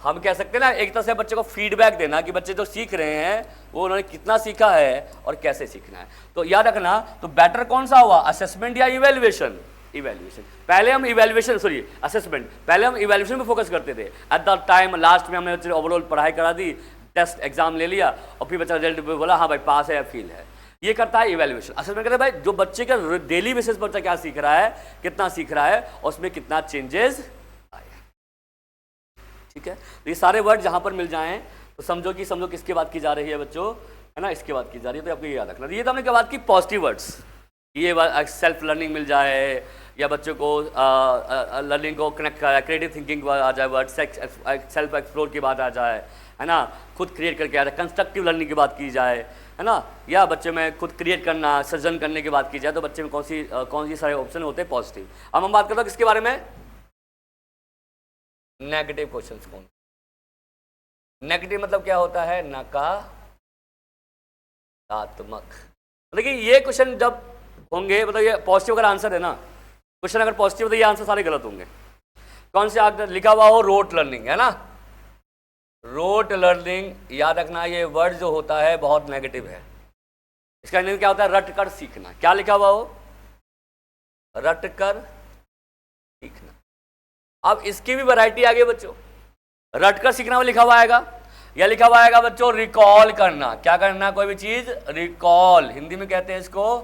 हम कह सकते हैं ना एक तरह से बच्चे को फीडबैक देना कि बच्चे जो सीख रहे हैं वो उन्होंने कितना सीखा है और कैसे सीखना है। तो याद रखना, तो बेटर कौन सा हुआ, असेसमेंट या इवैल्यूएशन, इवैल्यूएशन। पहले हम इवैल्यूएशन, सॉरी असेसमेंट, पहले हम इवैल्यूएशन पे फोकस करते थे। एट द टाइम लास्ट में हमने ओवरऑल पढ़ाई करा दी, टेस्ट एग्जाम ले लिया, और फिर बच्चा रिजल्ट पे बोला हाँ भाई पास है या फेल है, ये करता है इवैल्यूएशन। असेसमेंट करते हैं भाई जो बच्चे का डेली बेसिस पर बच्चा क्या सीख रहा है, कितना सीख रहा है, और उसमें कितना चेंजेस आए। ठीक है, तो ये सारे वर्ड जहां पर मिल जाएं तो समझो किसकी बात की जा रही है बच्चों, है ना, इसकी बात की जा रही है, तो आपको ये याद रखना। ये तो हमने क्या बात की, पॉजिटिव वर्ड्स, ये सेल्फ लर्निंग मिल जाए, या बच्चों को लर्निंग को कनेक्ट करा, क्रिएटिव थिंकिंग आ जाए, वर्ड सेल्फ एक्सप्लोर की बात आ जाए, है ना, खुद क्रिएट करके आ जाए, कंस्ट्रक्टिव लर्निंग की बात की जाए, है ना, या बच्चे में खुद क्रिएट करना, सृजन करने की बात की जाए, तो बच्चे में कौन सी सारे ऑप्शन होते हैं, पॉजिटिव। अब हम बात करते हैं किसके बारे में, नेगेटिव क्वेश्चंस। कौन नेगेटिव मतलब क्या होता है, नकारात्मक। देखिए ये क्वेश्चन जब होंगे, मतलब ये पॉजिटिव अगर आंसर है ना, क्वेश्चन अगर पॉजिटिव है तो ये आंसर सारे गलत होंगे। कौन से आंसर लिखा हुआ हो, रोट लर्निंग, है ना, रोट लर्निंग, याद रखना ये वर्ड जो होता है बहुत नेगेटिव है। इसका मीनिंग क्या होता है, रट कर सीखना। क्या लिखा हुआ हो, रट कर सीखना। अब इसकी भी वैरायटी आ गई बच्चों, रट कर सीखना में लिखा हुआ आएगा, या लिखा हुआ आएगा बच्चों रिकॉल करना। क्या करना, कोई भी चीज रिकॉल, हिंदी में कहते हैं इसको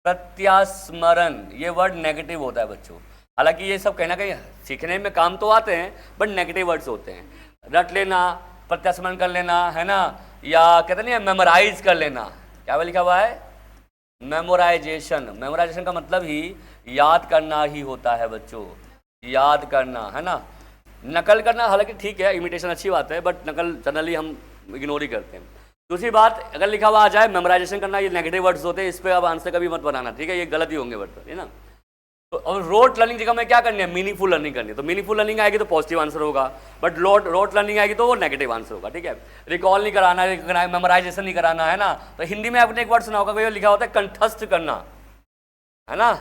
प्रत्यास्मरण। ये वर्ड नेगेटिव होता है बच्चों, हालांकि ये सब कहीं ना कहीं सीखने में काम तो आते हैं, बट नेगेटिव वर्ड्स होते हैं। रट लेना, प्रत्यास्मरण कर लेना, है ना, या कहते नहीं मेमोराइज कर लेना। क्या लिखा हुआ है? मेमोराइजेशन। मेमोराइजेशन का मतलब ही याद करना ही होता है बच्चों, याद करना, है ना। नकल करना हालांकि ठीक है, इमिटेशन अच्छी बात है, बट नकल जनरली हम इग्नोर ही करते हैं। दूसरी बात, अगर लिखा हुआ आ जाए मेमोराइजेशन करना, ये नेगेटिव वर्ड्स होते हैं, इस पर अब आंसर कभी मत बनाना, ठीक है, ये गलत ही होंगे वर्ड, है ना। तो और रोट लर्निंग जगह में क्या करनी है? मीनिंगफुल लर्निंग करनी है। तो मीनिंगफुल लर्निंग आएगी तो पॉजिटिव आंसर होगा, बट रोट लर्निंग आएगी तो वो नेगेटिव आंसर होगा, ठीक है। रिकॉल नहीं कराना, मेमोराइजेशन नहीं कराना, है ना। तो हिंदी में आपने एक वर्ड सुना होगा, कोई लिखा होता है कंठस्थ करना, है ना।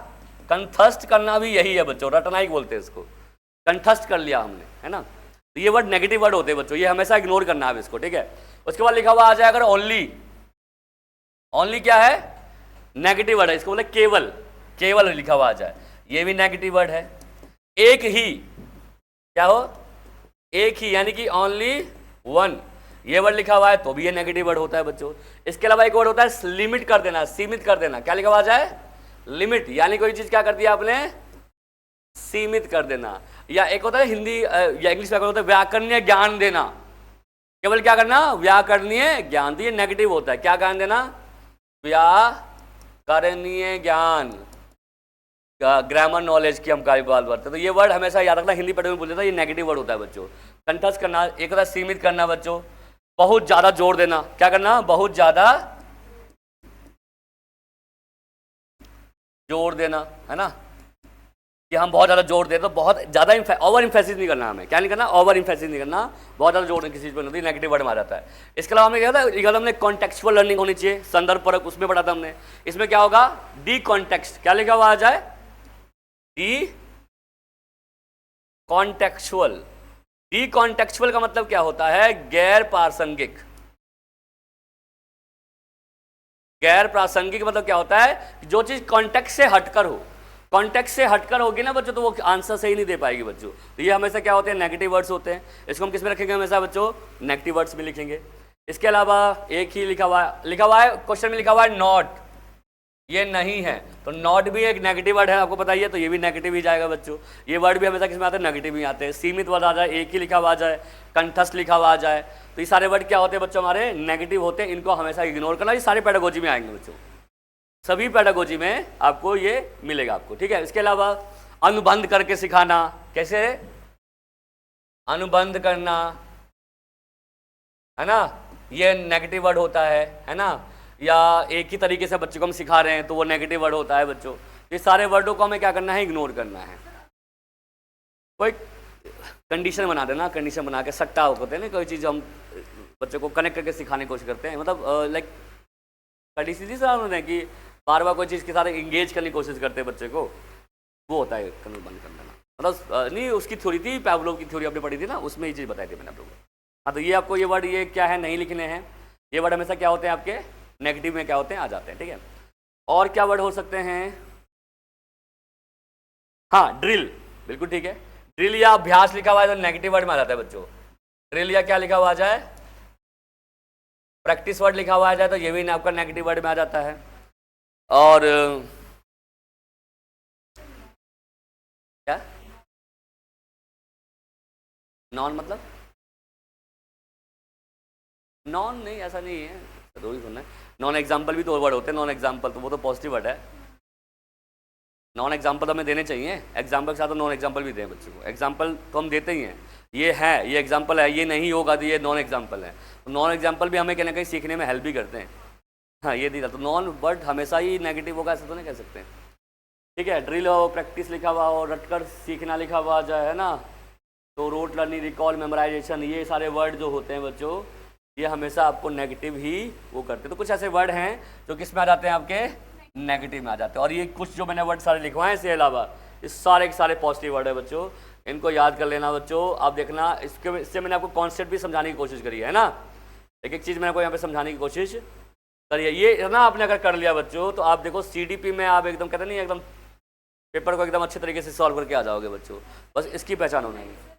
कंठस्थ करना भी यही है बच्चों, रटना ही बोलते हैं इसको, कंठस्थ कर लिया हमने, है ना। तो ये वर्ड नेगेटिव वर्ड होते हैं बच्चों, ये हमेशा इग्नोर करना है इसको, ठीक है। उसके बाद लिखा हुआ आ जाए अगर ओनली, ओनली क्या है? नेगेटिव वर्ड है, इसको बोले केवल, केवल लिखा हुआ आ जाए, ये भी नेगेटिव वर्ड है। एक ही, क्या हो? एक ही, यानी कि ओनली वन, ये वर्ड लिखा हुआ है तो भी ये नेगेटिव वर्ड होता है बच्चों। इसके अलावा एक वर्ड होता है लिमिट कर देना, सीमित कर देना। क्या लिखा हुआ आ जाए? लिमिट, यानी कोई चीज क्या कर दिया आपने? सीमित कर देना। या एक होता है हिंदी या इंग्लिश में होता है व्याकरणीय ज्ञान देना। केवल क्या करना? व्याकरणीय ज्ञान। तो ये नेगेटिव होता है। क्या ज्ञान देना? व्याकरणीय ज्ञान, ग्रामर नॉलेज की हम बात करते हैं। तो ये वर्ड हमेशा याद रखना, हिंदी पढ़ने में बोल देता है, ये नेगेटिव वर्ड होता है बच्चों। कंठस्थ करना, एक होता है सीमित करना बच्चों, बहुत ज्यादा जोर देना। क्या करना? बहुत ज्यादा जोर देना, है ना, कि हम बहुत ज़्यादा जोर दें, तो बहुत ज़्यादा ओवर इम्फेसिस नहीं करना हमें। क्या नहीं करना? ओवर इम्फेसिस नहीं करना, बहुत ज़्यादा जोर किसी चीज़ पर नहीं, नेगेटिव वर्ड में आ जाता है। इसके अलावा हमने क्या था, हमने कॉन्टेक्चुअल लर्निंग होनी चाहिए, संदर्भ परक, उसमें पढ़ा था हमने। इसमें क्या होगा? D context. क्या लिखा हुआ आ जाए? D contextual. डी कॉन्टेक्चुअल का मतलब क्या होता है? गैर प्रासंगिक। गैर प्रासंगिक मतलब क्या होता है? जो चीज कॉन्टेक्स्ट से हटकर हो। कॉन्टेक्स्ट से हटकर होगी ना बच्चों, तो वो आंसर सही नहीं दे पाएगी बच्चों। तो ये हमेशा क्या होते हैं? नेगेटिव वर्ड्स होते हैं। इसको हम किस में रखेंगे हमेशा बच्चों? नेगेटिव वर्ड्स में लिखेंगे। इसके अलावा एक ही लिखा हुआ है क्वेश्चन में लिखा हुआ है नॉट, ये नहीं है, तो नॉट भी एक नेगेटिव वर्ड है, आपको पता ही है, तो ये भी नेगेटिव ही जाएगा बच्चों। ये वर्ड भी हमेशा किस में आते हैं? नेगेटिव ही आते हैं। सीमित वर्ड आ जाए, एक ही लिखा हुआ आ जाए, कंठस्थ लिखा हुआ आ जाए, तो ये सारे वर्ड क्या होते हैं बच्चों? हमारे नेगेटिव होते हैं। इनको हमेशा इग्नोर करना। ये सारे पेडागोजी में आएंगे बच्चों, सभी पेडागोजी में आपको ये मिलेगा आपको, ठीक है। इसके अलावा अनुबंध करके सिखाना। कैसे? अनुबंध करना, है ना, ये नेगेटिव वर्ड होता है ना। या एक ही तरीके से बच्चों को हम सिखा रहे हैं तो वो नेगेटिव वर्ड होता है बच्चों। ये सारे वर्डों को हमें क्या करना है? इग्नोर करना है। कोई कंडीशन बना देना, कंडीशन बना के सट्टा होते हैं ना, कोई चीज़ हम बच्चों को कनेक्ट करके सिखाने की कोशिश करते हैं, मतलब लाइक सीधी सा उन्होंने कि बार बार कोई चीज़ के साथ इंगेज करने की कोशिश करते हैं बच्चे को, वो होता है अनुबंध कर देना। मतलब नहीं, उसकी थ्योरी थी, पैवलोव की थ्योरी आपने पढ़ी थी ना, उसमें ये चीज़ बताई थी मैंने आप लोगों को। हाँ, तो ये आपको ये वर्ड, ये क्या है, नहीं लिखने हैं। ये वर्ड हमेशा क्या होते हैं? आपके नेगेटिव में क्या होते हैं? आ जाते हैं, ठीक है। और क्या वर्ड हो सकते हैं? हाँ, ड्रिल, बिल्कुल ठीक है। ड्रिल या अभ्यास लिखा हुआ है तो नेगेटिव वर्ड में आ जाता है बच्चों। ड्रिल या क्या लिखा हुआ आ जाए? प्रैक्टिस वर्ड लिखा हुआ आ जाए तो ये भी आपका नेगेटिव वर्ड में आ जाता है। और क्या नॉन, मतलब नॉन नहीं, ऐसा नहीं है, जरूरी सुनना है। नॉन एग्जाम्पल भी तो वर्ड होते हैं। नॉन एग्जाम्पल तो वो तो पॉजिटिव वर्ड है। नॉन एग्जाम्पल हमें देने चाहिए, एग्जाम्पल के साथ तो नॉन एग्जाम्पल भी दें बच्चों को। एग्जाम्पल तो हम देते ही हैं, ये है, ये एग्जाम्पल है, ये नहीं होगा तो ये नॉन एग्जाम्पल है। तो नॉन एग्जाम्पल भी हमें कहीं ना कहीं सीखने में हेल्प भी करते हैं। हाँ, ये दिया तो नॉन वर्ड हमेशा ही नेगेटिव होगा ऐसा तो नहीं कह सकते, ठीक है। ड्रिल हो, प्रैक्टिस लिखा हुआ हो, रटकर सीखना लिखा हुआ जाए, है ना, तो रोट लर्निंग, रिकॉल, मेमोराइजेशन, ये सारे वर्ड जो होते हैं बच्चों, ये हमेशा आपको नेगेटिव ही वो करते हैं। तो कुछ ऐसे वर्ड हैं जो किस में आ जाते हैं? आपके नेगेटिव में आ जाते हैं। और ये कुछ जो मैंने वर्ड सारे लिखवाए हैं, इसके अलावा ये सारे के सारे पॉजिटिव वर्ड है बच्चों। इनको याद कर लेना बच्चों। आप देखना, इससे मैंने आपको कॉन्सेप्ट भी समझाने की कोशिश करी है ना, एक एक चीज़ मैंने आपको यहाँ पे समझाने की कोशिश करिए। ये ना आपने अगर कर लिया बच्चों, तो आप देखो CDP में आप एकदम कहते नहीं, एकदम पेपर को एकदम अच्छे तरीके से सॉल्व करके आ जाओगे बच्चों। बस इसकी पहचान होनी है।